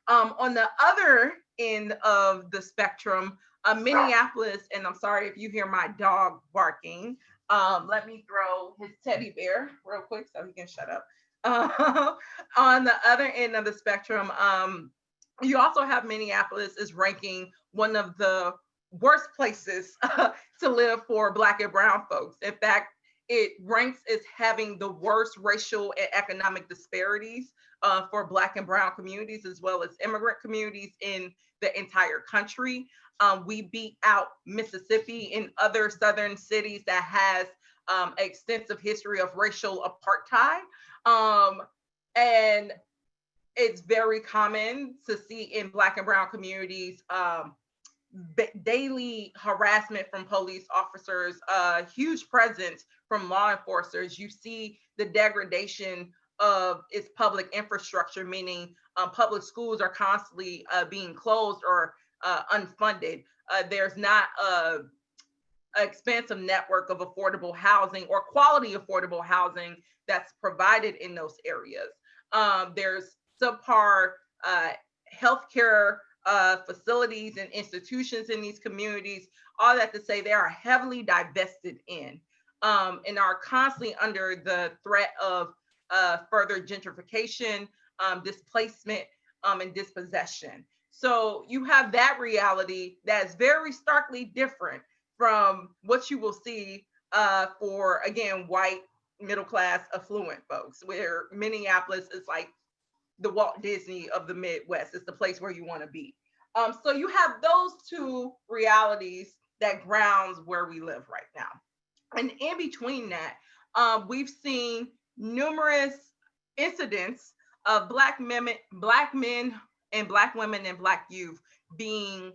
On the other end of the spectrum, Minneapolis, and I'm sorry if you hear my dog barking, let me throw his teddy bear real quick so he can shut up. On the other end of the spectrum, you also have Minneapolis is ranking one of the worst places to live for Black and brown folks. In fact, it ranks as having the worst racial and economic disparities for Black and brown communities, as well as immigrant communities in the entire country. We beat out Mississippi and other southern cities that has an extensive history of racial apartheid. And it's very common to see in Black and brown communities daily harassment from police officers, huge presence from law enforcers. You see the degradation of its public infrastructure, meaning public schools are constantly being closed or unfunded. There's not an expansive network of affordable housing or quality affordable housing that's provided in those areas. There's subpar healthcare facilities and institutions in these communities. All that to say, they are heavily divested in and are constantly under the threat of further gentrification, displacement, and dispossession. So you have that reality that's very starkly different from what you will see for, again, white, middle class, affluent folks, where Minneapolis is like the Walt Disney of the Midwest. It's the place where you want to be. So you have those two realities that grounds where we live right now. And in between that, we've seen numerous incidents of Black men and Black women and Black youth being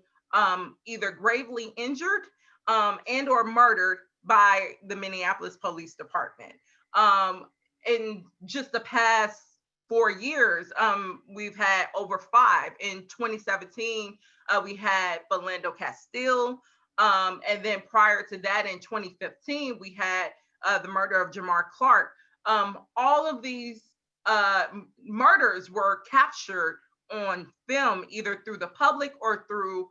either gravely injured and or murdered by the Minneapolis Police Department. In just the past 4 years, we've had over 5. In 2017, we had Philando Castile. And then prior to that, in 2015, we had the murder of Jamar Clark. All of these murders were captured on film, either through the public or through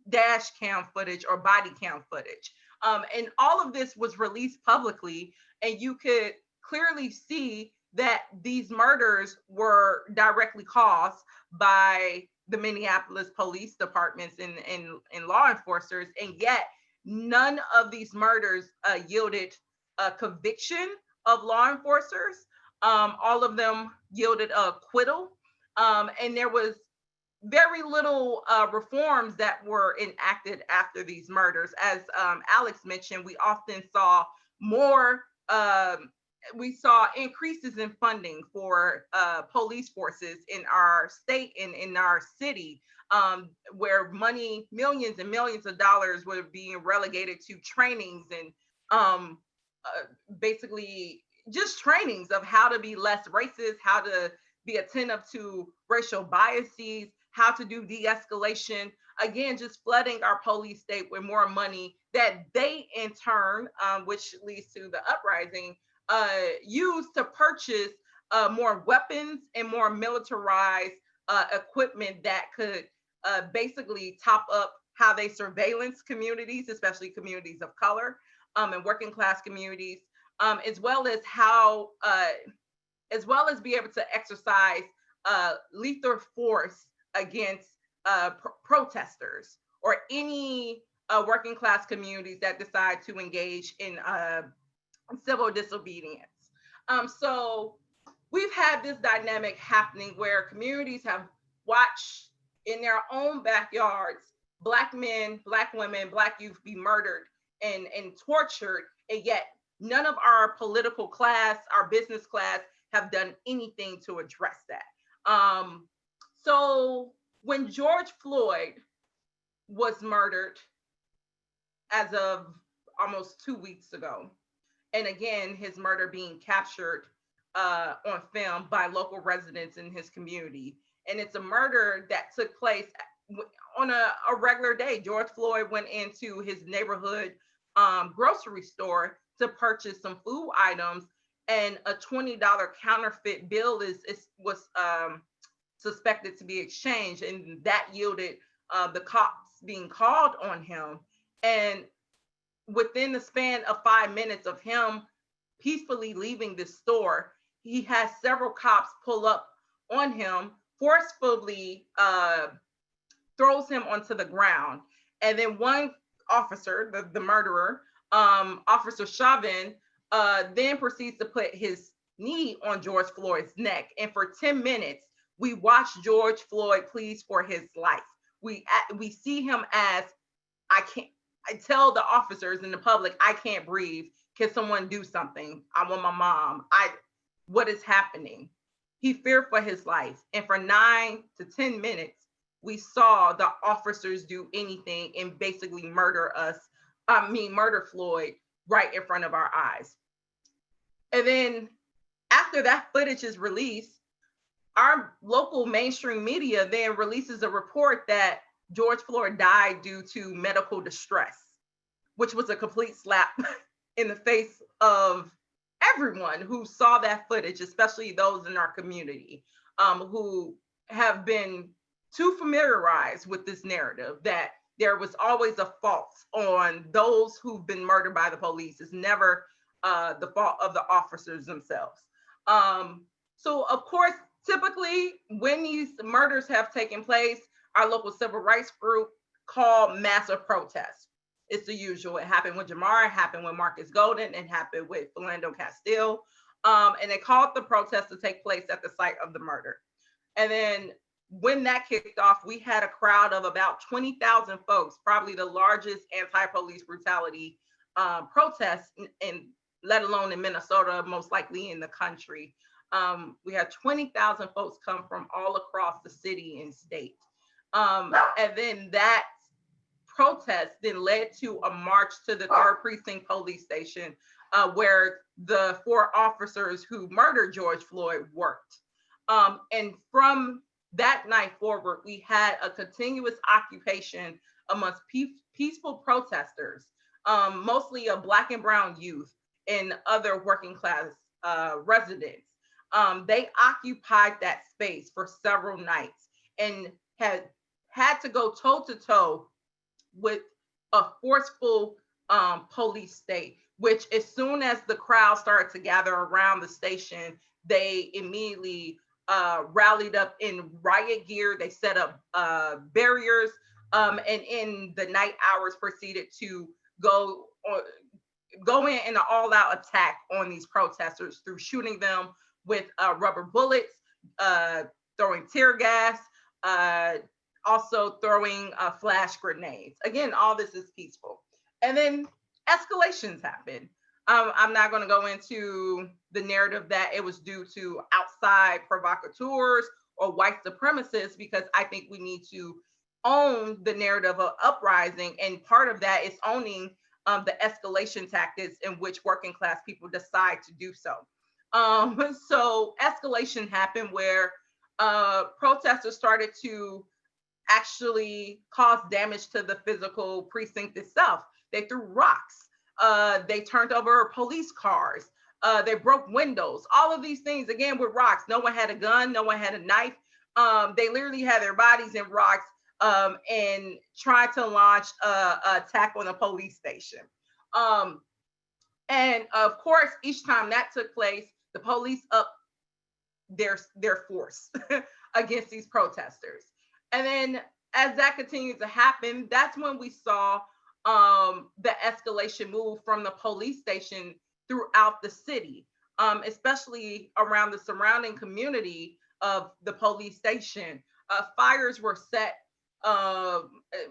dash cam footage or body cam footage. And all of this was released publicly, and you could clearly see that these murders were directly caused by the Minneapolis police departments and law enforcers, and yet none of these murders yielded a conviction of law enforcers. All of them yielded acquittal, and there was very little reforms that were enacted after these murders. As Alex mentioned, we often saw more we saw increases in funding for police forces in our state and in our city, where money, millions and millions of dollars were being relegated to trainings and basically just trainings of how to be less racist, how to be attentive to racial biases, how to do de-escalation. Again, just flooding our police state with more money that they in turn, which leads to the uprising, used to purchase more weapons and more militarized equipment that could basically top up how they surveillance communities, especially communities of color and working class communities, as well as how, as well as be able to exercise lethal force against protesters or any working class communities that decide to engage in civil disobedience. So we've had this dynamic happening where communities have watched in their own backyards Black men, Black women, Black youth be murdered and tortured, and yet none of our political class, our business class, have done anything to address that. So when George Floyd was murdered as of almost 2 weeks ago, and again, his murder being captured on film by local residents in his community. And it's a murder that took place on a regular day. George Floyd went into his neighborhood grocery store to purchase some food items, and a $20 counterfeit bill was suspected to be exchanged, and that yielded the cops being called on him. And within the span of 5 minutes of him peacefully leaving the store, he has several cops pull up on him, forcefully throws him onto the ground. And then one officer, the murderer, Officer Chauvin, then proceeds to put his knee on George Floyd's neck. And for 10 minutes, we watch George Floyd pleads for his life. We see him as, I tell the officers and the public, I can't breathe. Can someone do something? I want my mom. What is happening? He feared for his life. And for 9 to 10 minutes, we saw the officers do anything and basically murder Floyd right in front of our eyes. And then after that footage is released, our local mainstream media then releases a report that George Floyd died due to medical distress, which was a complete slap in the face of everyone who saw that footage, especially those in our community who have been too familiarized with this narrative that there was always a fault on those who've been murdered by the police. It's never the fault of the officers themselves. So of course, typically when these murders have taken place, our local civil rights group called massive protests. It's the usual. It happened with Jamar, it happened with Marcus Golden, it happened with Philando Castile. And they called the protest to take place at the site of the murder. And then when that kicked off, we had a crowd of about 20,000 folks, probably the largest anti-police brutality protest, in let alone in Minnesota, most likely in the country. We had 20,000 folks come from all across the city and state. And then that protest then led to a march to the 3rd Precinct Police Station, where the 4 officers who murdered George Floyd worked. And from that night forward, we had a continuous occupation amongst peaceful protesters, mostly of Black and brown youth and other working class residents. They occupied that space for several nights and had to go toe to toe with a forceful police state, which as soon as the crowd started to gather around the station, they immediately rallied up in riot gear. They set up barriers, and in the night hours proceeded to go in an all-out attack on these protesters through shooting them with rubber bullets, throwing tear gas, also throwing flash grenades. Again, all this is peaceful. And then escalations happen. I'm not going to go into the narrative that it was due to outside provocateurs or white supremacists, because I think we need to own the narrative of uprising. And part of that is owning the escalation tactics in which working class people decide to do so. So escalation happened where protesters started to actually cause damage to the physical precinct itself. They threw rocks. They turned over police cars. They broke windows. All of these things, again, with rocks. No one had a gun. No one had a knife. They literally had their bodies in rocks and tried to launch an attack on a police station. And of course, each time that took place, the police upped their force against these protesters. And then as that continued to happen, that's when we saw the escalation move from the police station throughout the city, especially around the surrounding community of the police station. Fires were set.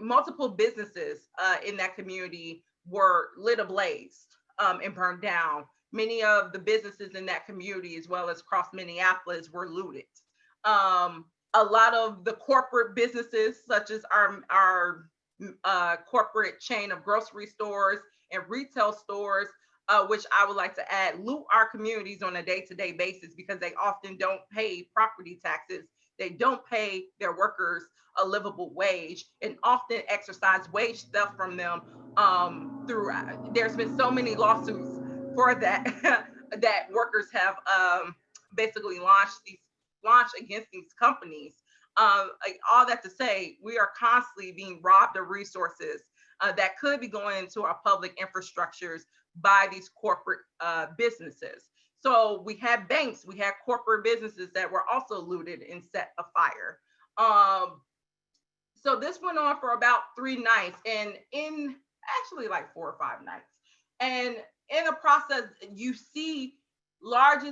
Multiple businesses in that community were lit ablaze and burned down. Many of the businesses in that community, as well as across Minneapolis, were looted. A lot of the corporate businesses, such as our corporate chain of grocery stores and retail stores, which I would like to add, loot our communities on a day-to-day basis because they often don't pay property taxes. They don't pay their workers a livable wage and often exercise wage theft from them. There's been so many lawsuits for that that workers have basically launched against these companies. All that to say, we are constantly being robbed of resources that could be going into our public infrastructures by these corporate businesses. So we had banks, we had corporate businesses that were also looted and set afire. So this went on for about 3 nights, and in actually like 4 or 5 nights. And in the process, you see large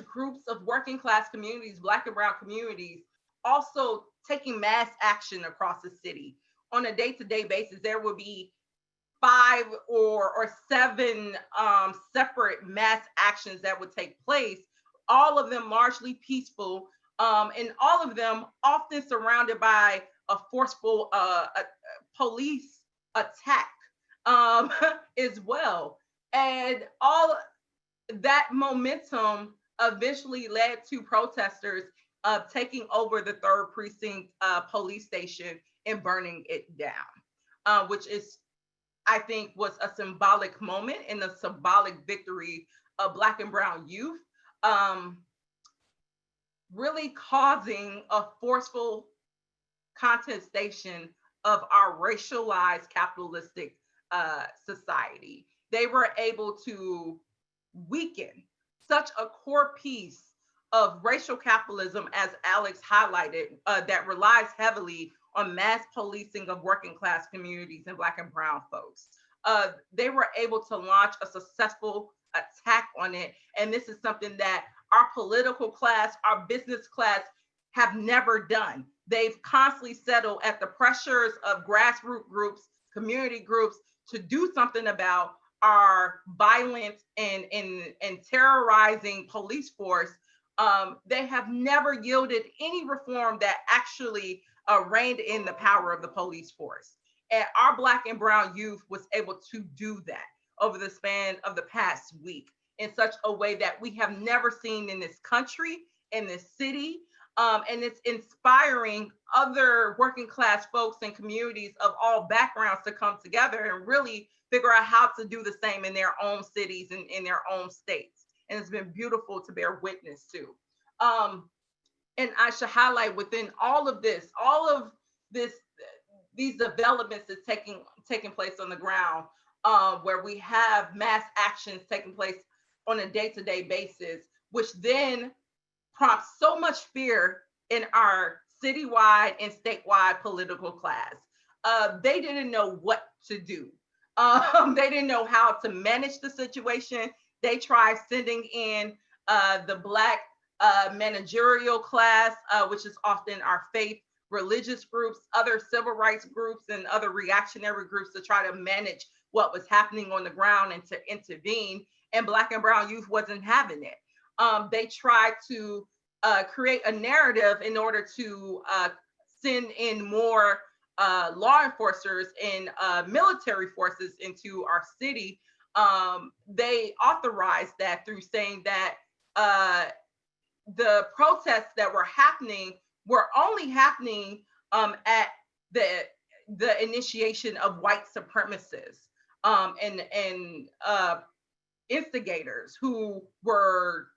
groups of working class communities, Black and brown communities, also taking mass action across the city. On a day-to-day basis, there will be 5 or 7 separate mass actions that would take place, all of them largely peaceful, and all of them often surrounded by a forceful police attack as well. And all that momentum eventually led to protesters taking over the 3rd Precinct police station and burning it down, which is, I think, was a symbolic moment and a symbolic victory of Black and brown youth, really causing a forceful contestation of our racialized capitalistic society. They were able to weaken such a core piece of racial capitalism, as Alex highlighted, that relies heavily on mass policing of working class communities and Black and brown folks. They were able to launch a successful attack on it. And this is something that our political class, our business class have never done. They've constantly settled at the pressures of grassroots groups, community groups, to do something about our violent and terrorizing police force. They have never yielded any reform that actually reined in the power of the police force. And our Black and brown youth was able to do that over the span of the past week in such a way that we have never seen in this country, in this city. And it's inspiring other working class folks and communities of all backgrounds to come together and really figure out how to do the same in their own cities and in their own states. And it's been beautiful to bear witness to. And I should highlight within all of this, these developments that's taking place on the ground, where we have mass actions taking place on a day-to-day basis, which then prompts so much fear in our citywide and statewide political class. They didn't know what to do. They didn't know how to manage the situation. They tried sending in the Black managerial class, which is often our faith, religious groups, other civil rights groups, and other reactionary groups to try to manage what was happening on the ground and to intervene. And Black and brown youth wasn't having it. They tried to create a narrative in order to send in more law enforcers and military forces into our city. They authorized that through saying that the protests that were happening were only happening at the initiation of white supremacists and instigators who were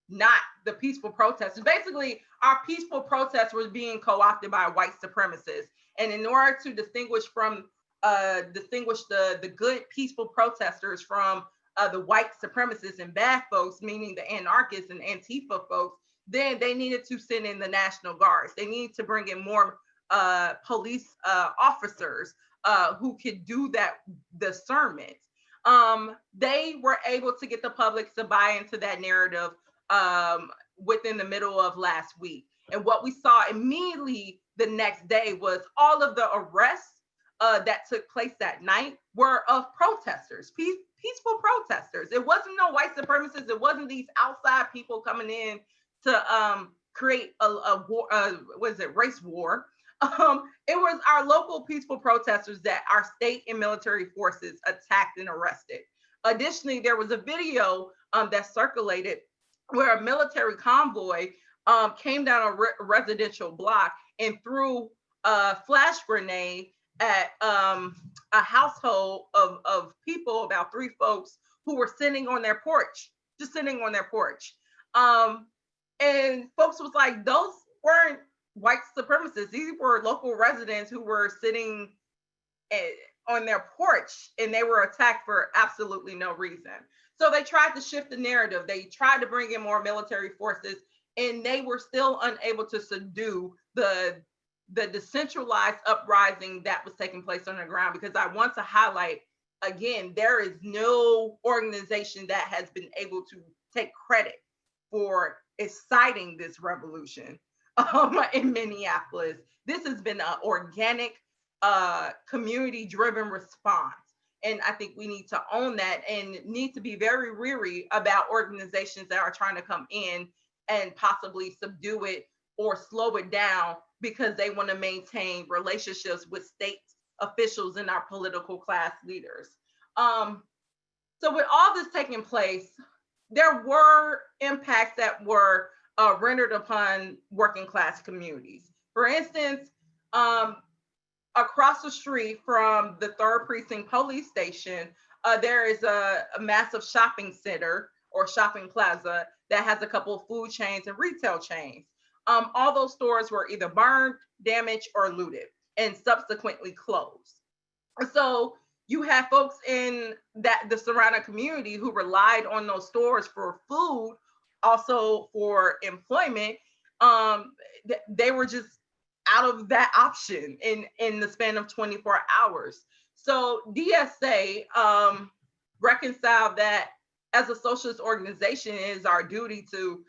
not the peaceful protesters. Basically, our peaceful protests were being co-opted by white supremacists. And in order to distinguish the good peaceful protesters from the white supremacists and bad folks, meaning the anarchists and Antifa folks, then they needed to send in the National Guards. They needed to bring in more police officers who could do that discernment. They were able to get the public to buy into that narrative within the middle of last week. And what we saw immediately the next day was all of the arrests that took place that night were of protesters, peaceful protesters. It wasn't no white supremacists. It wasn't these outside people coming in to create a war, race war. It was our local peaceful protesters that our state and military forces attacked and arrested. Additionally, there was a video that circulated where a military convoy came down a residential block and threw a flash grenade at a household of people, about 3 folks who were sitting on their porch, just sitting on their porch. And folks was like, those weren't white supremacists. These were local residents who were sitting on their porch, and they were attacked for absolutely no reason. So they tried to shift the narrative. They tried to bring in more military forces, and they were still unable to subdue the decentralized uprising that was taking place on the ground. Because I want to highlight, again, there is no organization that has been able to take credit for inciting this revolution in Minneapolis. This has been an organic, community-driven response. And I think we need to own that and need to be very weary about organizations that are trying to come in and possibly subdue it or slow it down because they want to maintain relationships with state officials and our political class leaders. So with all this taking place, there were impacts that were rendered upon working class communities. For instance, across the street from the 3rd Precinct Police Station, there is a massive shopping center or shopping plaza that has a couple of food chains and retail chains. All those stores were either burned, damaged, or looted and subsequently closed. So you have folks in the surrounding community who relied on those stores for food, also for employment, they were just out of that option in the span of 24 hours. So DSA reconciled that as a socialist organization, it is our duty to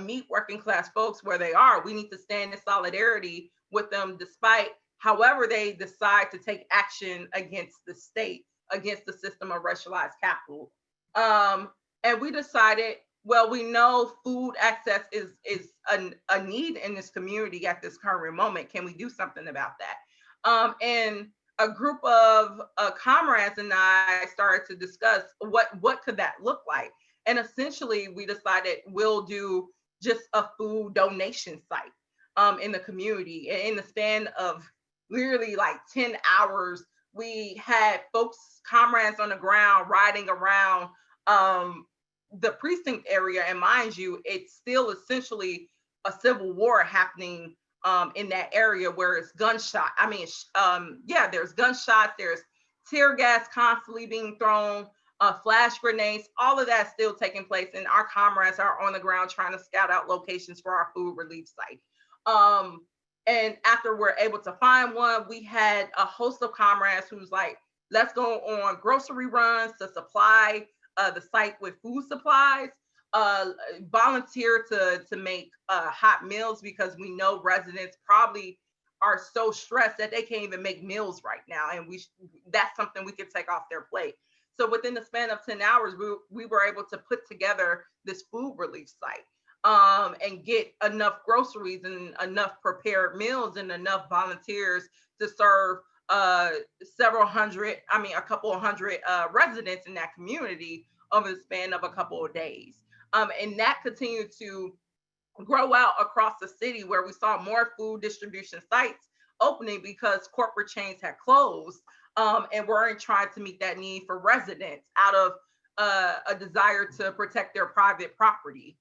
meet working class folks where they are. We need to stand in solidarity with them despite however they decide to take action against the state, against the system of racialized capital. And we decided, well, we know food access is a need in this community at this current moment. Can we do something about that? And a group of comrades and I started to discuss what could that look like. And essentially, we decided we'll do just a food donation site in the community. And in the span of literally like 10 hours, we had folks, comrades on the ground riding around the precinct area. And mind you, it's still essentially a civil war happening in that area where it's gunshot. I mean, there's gunshots, there's tear gas constantly being thrown, flash grenades, all of that still taking place. And our comrades are on the ground trying to scout out locations for our food relief site. And after we're able to find one, we had a host of comrades who's like, let's go on grocery runs to supply the site with food supplies, volunteer to make hot meals, because we know residents probably are so stressed that they can't even make meals right now. And that's something we could take off their plate. So within the span of 10 hours, we were able to put together this food relief site and get enough groceries and enough prepared meals and enough volunteers to serve a couple of hundred residents in that community over the span of a couple of days. And that continued to grow out across the city, where we saw more food distribution sites opening because corporate chains had closed and weren't trying to meet that need for residents out of a desire to protect their private property.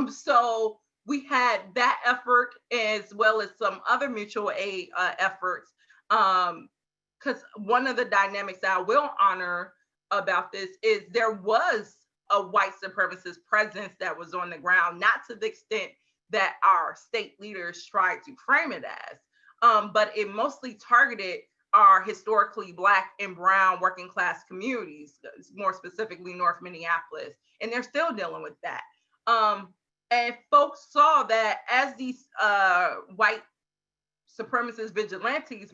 So we had that effort as well as some other mutual aid efforts. Because one of the dynamics that I will honor about this is there was a white supremacist presence that was on the ground, not to the extent that our state leaders tried to frame it as, but it mostly targeted our historically Black and brown working class communities, more specifically North Minneapolis, and they're still dealing with that. And folks saw that as these white supremacist vigilantes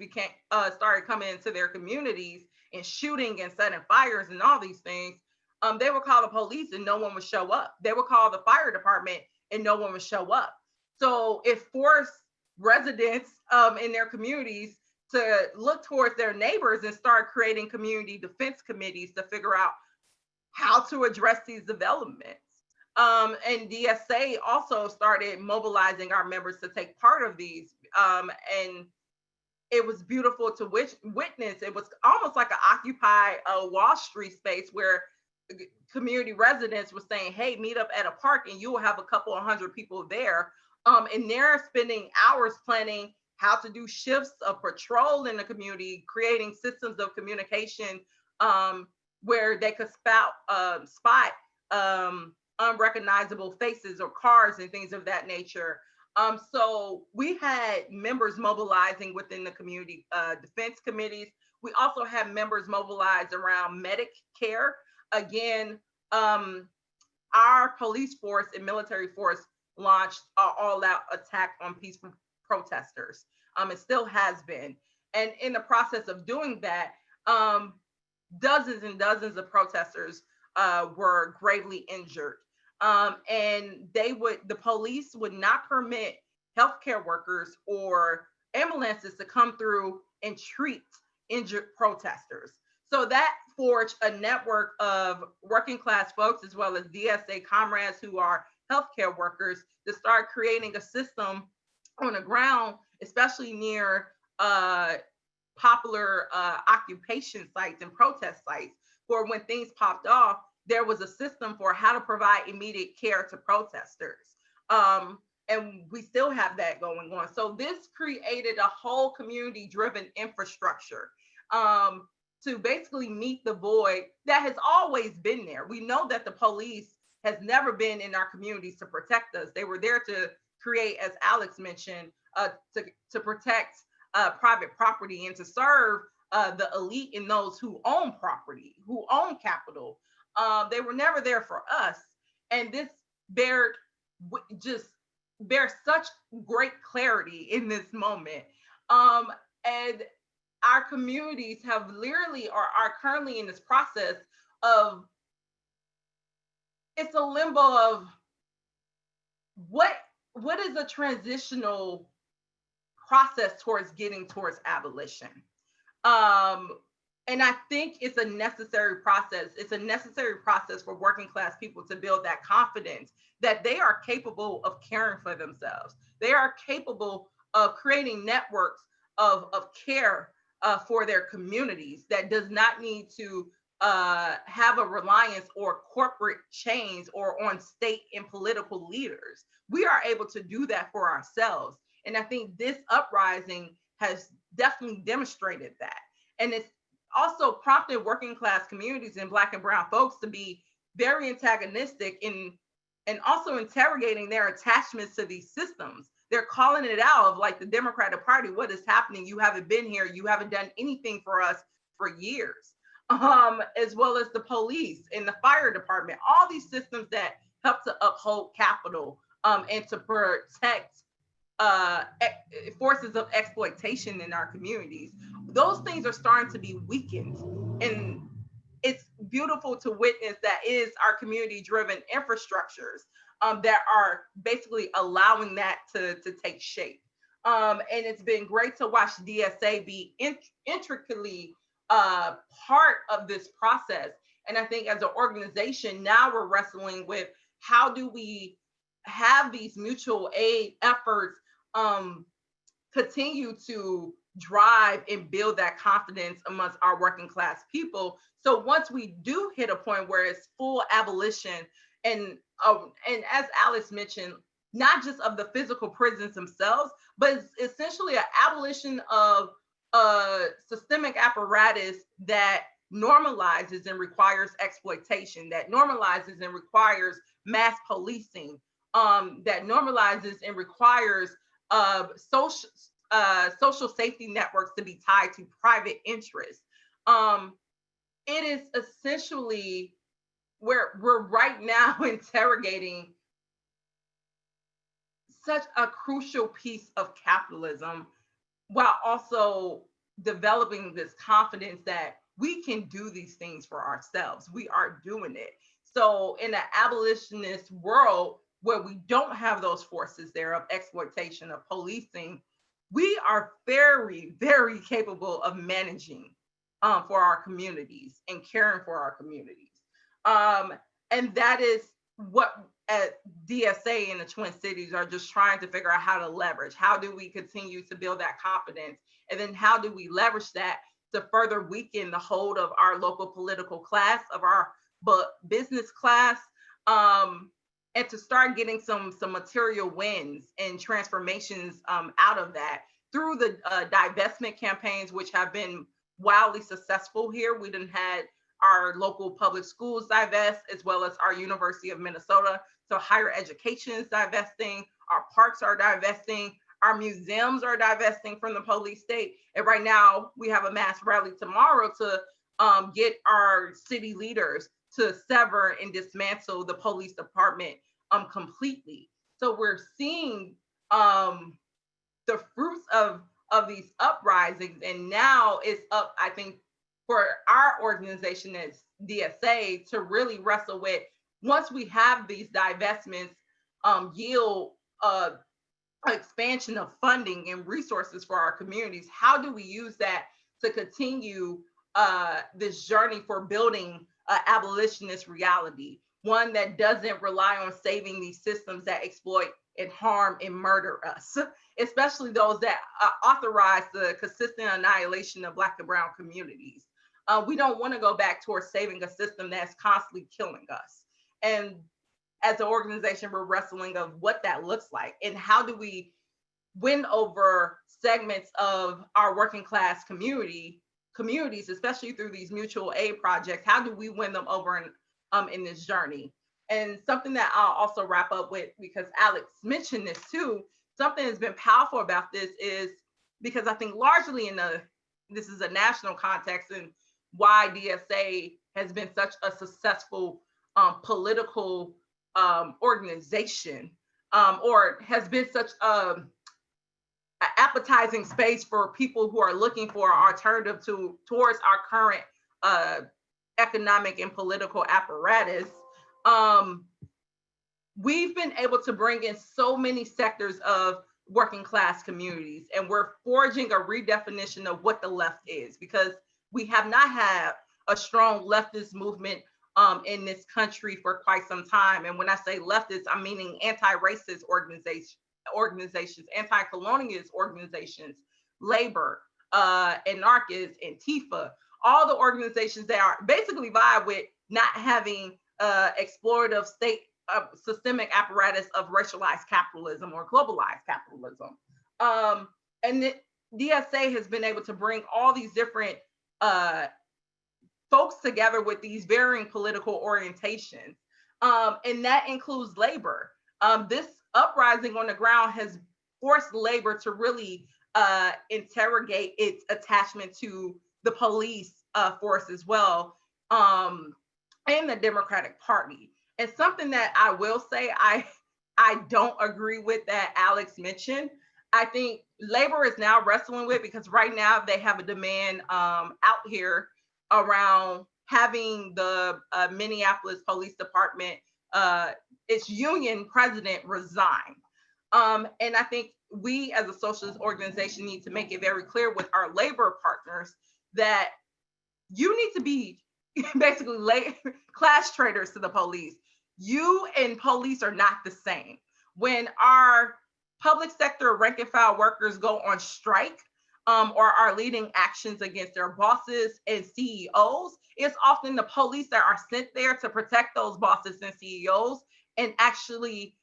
started coming into their communities and shooting and setting fires and all these things, they would call the police and no one would show up. They would call the fire department and no one would show up. So it forced residents in their communities to look towards their neighbors and start creating community defense committees to figure out how to address these developments. And DSA also started mobilizing our members to take part of these. And it was beautiful to witness. It was almost like an Occupy Wall Street space where community residents were saying, hey, meet up at a park and you will have a couple of hundred people there. And they're spending hours planning how to do shifts of patrol in the community, creating systems of communication where they could spot unrecognizable faces or cars and things of that nature. So we had members mobilizing within the community defense committees. We also had members mobilized around medic care. Again, our police force and military force launched an all-out attack on peaceful protesters. It still has been. And in the process of doing that, dozens and dozens of protesters were gravely injured. And the police would not permit healthcare workers or ambulances to come through and treat injured protesters. So that forged a network of working class folks as well as DSA comrades who are healthcare workers to start creating a system on the ground, especially near popular occupation sites and protest sites, for when things popped off, there was a system for how to provide immediate care to protesters. And we still have that going on. So this created a whole community-driven infrastructure to basically meet the void that has always been there. We know that the police has never been in our communities to protect us. They were there to create, as Alex mentioned, to protect private property and to serve the elite and those who own property, who own capital. They were never there for us. And this bears such great clarity in this moment. And our communities have literally or are currently in this process of, it's a limbo of what is a transitional process towards getting towards abolition. And I think it's a necessary process. It's a necessary process for working class people to build that confidence that they are capable of caring for themselves. They are capable of creating networks of care for their communities that does not need to have a reliance or corporate chains or on state and political leaders. We are able to do that for ourselves. And I think this uprising has definitely demonstrated that. And it's also prompted working class communities and Black and brown folks to be very antagonistic and also interrogating their attachments to these systems. They're calling it out of, like, the Democratic Party, what is happening? You haven't been here. You haven't done anything for us for years. As well as the police and the fire department, all these systems that help to uphold capital and to protect forces of exploitation in our communities. Those things are starting to be weakened. And it's beautiful to witness that is our community-driven infrastructures that are basically allowing that to take shape. And it's been great to watch DSA be intricately part of this process. And I think as an organization, now we're wrestling with how do we have these mutual aid efforts continue to drive and build that confidence amongst our working class people. So once we do hit a point where it's full abolition, and as Alex mentioned, not just of the physical prisons themselves, but it's essentially an abolition of a systemic apparatus that normalizes and requires exploitation, that normalizes and requires mass policing, that normalizes and requires social safety networks to be tied to private interests. It is essentially where we're right now interrogating such a crucial piece of capitalism, while also developing this confidence that we can do these things for ourselves. We are doing it. So in an abolitionist world where we don't have those forces there of exploitation, of policing, we are very, very capable of managing for our communities and caring for our communities. And that is what at DSA in the Twin Cities are just trying to figure out how to leverage. How do we continue to build that confidence? And then how do we leverage that to further weaken the hold of our local political class, of our business class, and to start getting some material wins and transformations out of that through the divestment campaigns, which have been wildly successful here. We done had our local public schools divest, as well as our University of Minnesota. So higher education is divesting, our parks are divesting, our museums are divesting from the police state. And right now we have a mass rally tomorrow to get our city leaders to sever and dismantle the police department completely. So we're seeing the fruits of these uprisings, and now it's up, I think, for our organization as DSA to really wrestle with, once we have these divestments yield expansion of funding and resources for our communities, how do we use that to continue this journey for building an abolitionist reality, one that doesn't rely on saving these systems that exploit and harm and murder us, especially those that authorize the consistent annihilation of Black and brown communities. We don't want to go back towards saving a system that's constantly killing us. And as an organization, we're wrestling of what that looks like, and how do we win over segments of our working class communities, especially through these mutual aid projects. How do we win them over in this journey? And something that I'll also wrap up with, because Alex mentioned this too, something that's been powerful about this is because I think largely this is a national context and why DSA has been such a successful political organization, or has been such an appetizing space for people who are looking for an alternative towards our current economic and political apparatus. We've been able to bring in so many sectors of working class communities, and we're forging a redefinition of what the left is, because we have not had a strong leftist movement in this country for quite some time. And when I say leftist, I'm meaning anti-racist organizations, anti-colonialist organizations, labor, anarchists, Antifa, all the organizations that are basically vibe with not having explorative state systemic apparatus of racialized capitalism or globalized capitalism. And the DSA has been able to bring all these different folks together with these varying political orientations. And that includes labor. This uprising on the ground has forced labor to really interrogate its attachment to the police force as well, and the Democratic Party. And something that I will say I don't agree with that Alex mentioned, I think labor is now wrestling with, because right now they have a demand out here around having the Minneapolis Police Department, its union president, resign. And I think we as a socialist organization need to make it very clear with our labor partners that you need to be basically class traitors to the police. You and police are not the same. When our public sector rank and file workers go on strike, or are leading actions against their bosses and CEOs, it's often the police that are sent there to protect those bosses and CEOs and actually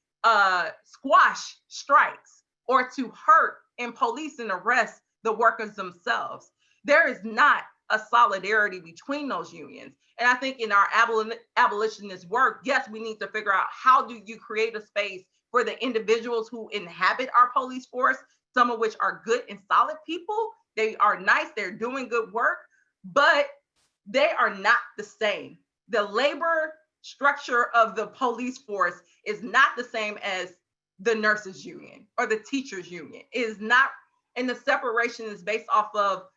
squash strikes, or to hurt and police and arrest the workers themselves. There is not a solidarity between those unions. And I think in our abolitionist work, yes, we need to figure out how do you create a space for the individuals who inhabit our police force, some of which are good and solid people. They are nice, they're doing good work, but they are not the same. The labor structure of the police force is not the same as the nurses union or the teachers union. It is not, and the separation is based off of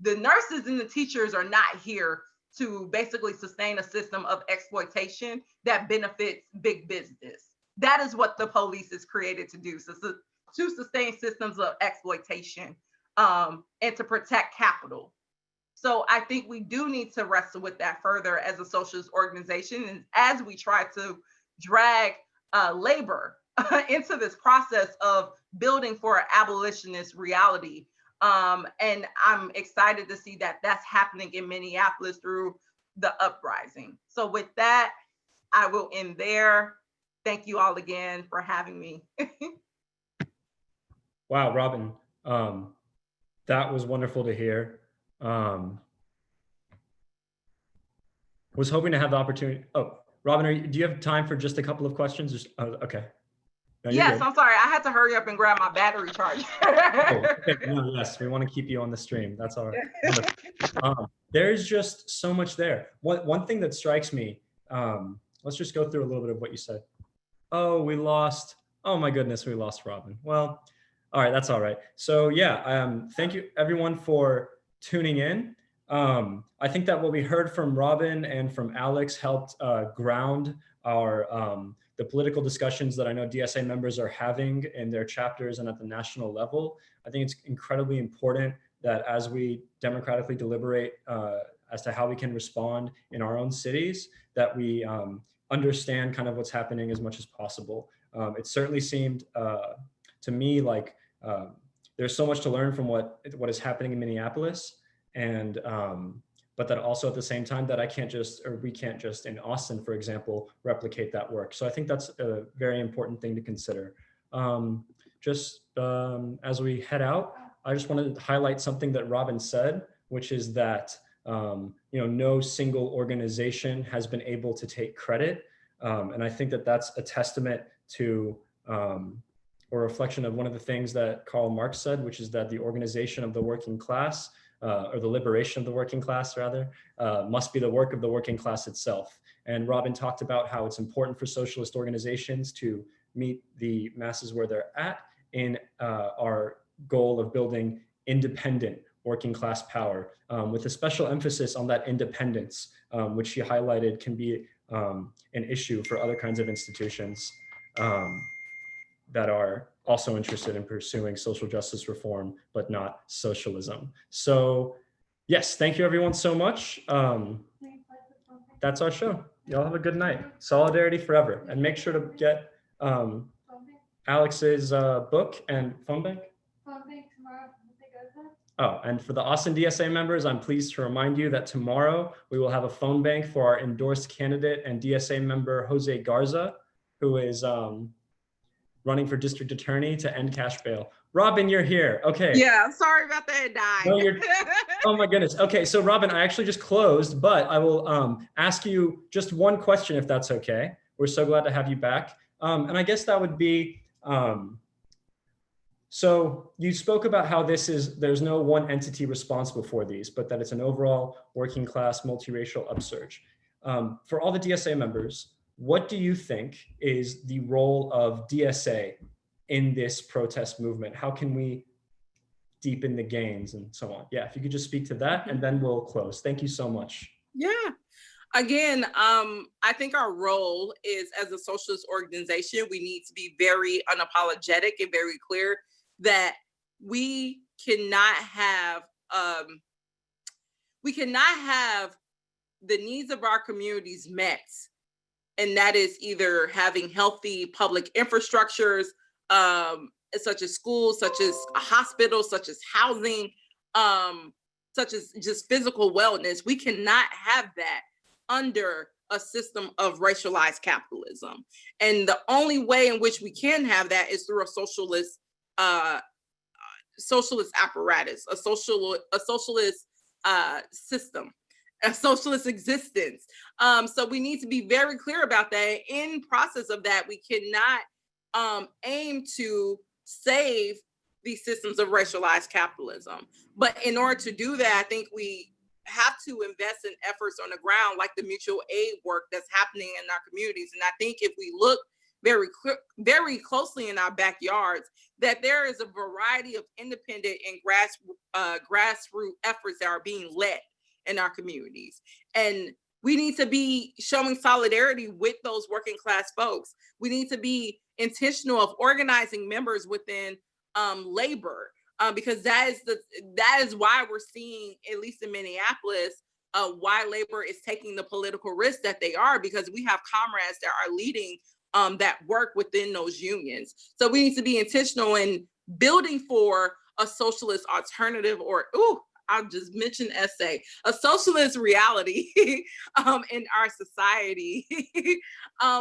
the nurses and the teachers are not here to basically sustain a system of exploitation that benefits big business. That is what the police is created to do, so to sustain systems of exploitation, and to protect capital. So I think we do need to wrestle with that further as a socialist organization, and as we try to drag labor into this process of building for an abolitionist reality. And I'm excited to see that that's happening in Minneapolis through the uprising. So with that, I will end there. Thank you all again for having me. Wow, Robin, that was wonderful to hear. Was hoping to have the opportunity. Oh, Robin, do you have time for just a couple of questions? Okay. No, yes, I'm sorry. I had to hurry up and grab my battery charger. Oh, okay. No, yes, we want to keep you on the stream. That's all right. There's just so much there. One thing that strikes me, let's just go through a little bit of what you said. Oh, we lost. Oh my goodness, we lost Robin. Well, all right, that's all right. So yeah, thank you everyone for tuning in. I think that what we heard from Robin and from Alex helped ground our the political discussions that I know DSA members are having in their chapters and at the national level. I think it's incredibly important that as we democratically deliberate as to how we can respond in our own cities, that we understand kind of what's happening as much as possible. It certainly seemed to me like there's so much to learn from what is happening in Minneapolis, and but that also at the same time that we can't just in Austin, for example, replicate that work. So I think that's a very important thing to consider. As we head out, I just wanted to highlight something that Robin said, which is that no single organization has been able to take credit And I think that that's a testament to, or a reflection of one of the things that Karl Marx said, which is that the organization of the working class, or the liberation of the working class rather, must be the work of the working class itself. And Robin talked about how it's important for socialist organizations to meet the masses where they're at in our goal of building independent working class power, with a special emphasis on that independence, which she highlighted can be an issue for other kinds of institutions that are also interested in pursuing social justice reform, but not socialism. So yes, thank you everyone so much. That's our show. Y'all have a good night. Solidarity forever. And make sure to get Alex's book and phone bank. Oh, and for the Austin DSA members, I'm pleased to remind you that tomorrow we will have a phone bank for our endorsed candidate and DSA member, Jose Garza, who is running for district attorney to end cash bail. Robin, you're here. Okay. Yeah, I'm sorry about that, Di. No, oh my goodness. Okay, so Robin, I actually just closed, but I will ask you just one question if that's okay. We're so glad to have you back. And I guess that would be, so you spoke about how there's no one entity responsible for these, but that it's an overall working class multiracial upsurge. For all the DSA members, what do you think is the role of DSA in this protest movement? How can we deepen the gains and so on? Yeah, if you could just speak to that and then we'll close. Thank you so much. Yeah. Again, I think our role is, as a socialist organization, we need to be very unapologetic and very clear that we cannot have the needs of our communities met. And that is either having healthy public infrastructures, such as schools, such as hospitals, such as housing, such as just physical wellness. We cannot have that under a system of racialized capitalism. And the only way in which we can have that is through a socialist apparatus, a socialist system, a socialist existence. So we need to be very clear about that. In process of that, we cannot aim to save these systems of racialized capitalism. But in order to do that, I think we have to invest in efforts on the ground, like the mutual aid work that's happening in our communities. And I think if we look very closely in our backyards, that there is a variety of independent and grassroots efforts that are being led in our communities. And we need to be showing solidarity with those working class folks. We need to be intentional of organizing members within labor, because that is why we're seeing, at least in Minneapolis, why labor is taking the political risks that they are, because we have comrades that are leading that work within those unions. So we need to be intentional in building for a socialist alternative, or I'll just mention essay, a socialist reality in our society.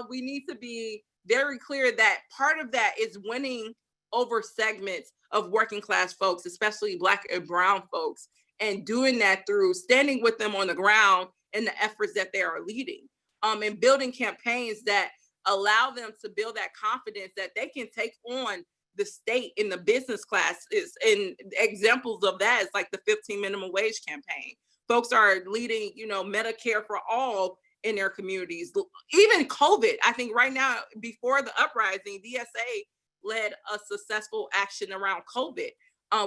We need to be very clear that part of that is winning over segments of working class folks, especially Black and brown folks, and doing that through standing with them on the ground in the efforts that they are leading, and building campaigns that allow them to build that confidence that they can take on the state in the business class. And examples of that is like the 15 minimum wage campaign. Folks are leading, Medicare for all in their communities. Even COVID, I think right now, before the uprising, DSA led a successful action around COVID,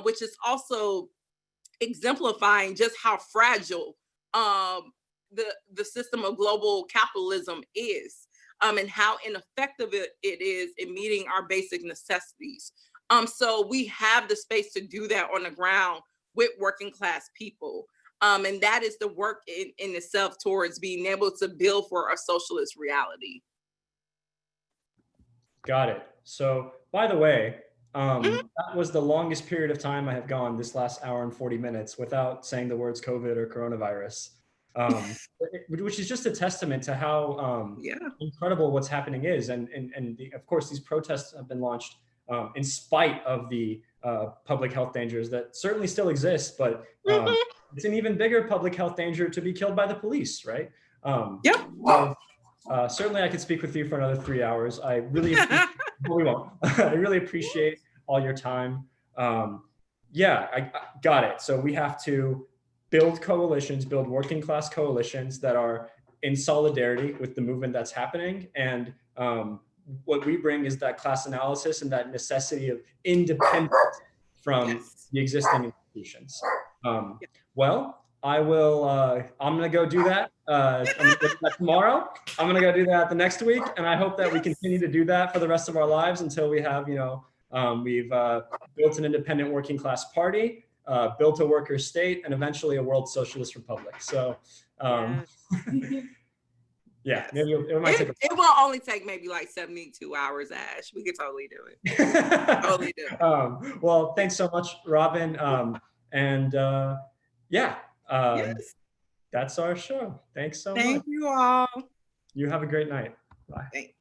which is also exemplifying just how fragile the system of global capitalism is. And how ineffective it is in meeting our basic necessities. So we have the space to do that on the ground with working class people. And that is the work in itself towards being able to build for a socialist reality. Got it. So, by the way, that was the longest period of time I have gone this last hour and 40 minutes without saying the words COVID or coronavirus. Which is just a testament to how incredible what's happening is. And of course, these protests have been launched in spite of the public health dangers that certainly still exist, but it's an even bigger public health danger to be killed by the police, right? Certainly I could speak with you for another 3 hours. I really, we won't. I really appreciate all your time. Yeah, I got it. So we have to build coalitions, build working class coalitions that are in solidarity with the movement that's happening. And what we bring is that class analysis and that necessity of independence from the existing institutions. Well, I will, I'm gonna go do that. I'm gonna do that tomorrow. I'm gonna go do that the next week. And I hope that we continue to do that for the rest of our lives until we have, we've built an independent working class party, built a worker state, and eventually a world socialist republic. So, yeah, maybe it might take. It will only take maybe like 72 hours, Ash. We could totally do it. Totally do it. Well, thanks so much, Robin. That's our show. Thanks so much. Thank you all. You have a great night. Bye. Thanks.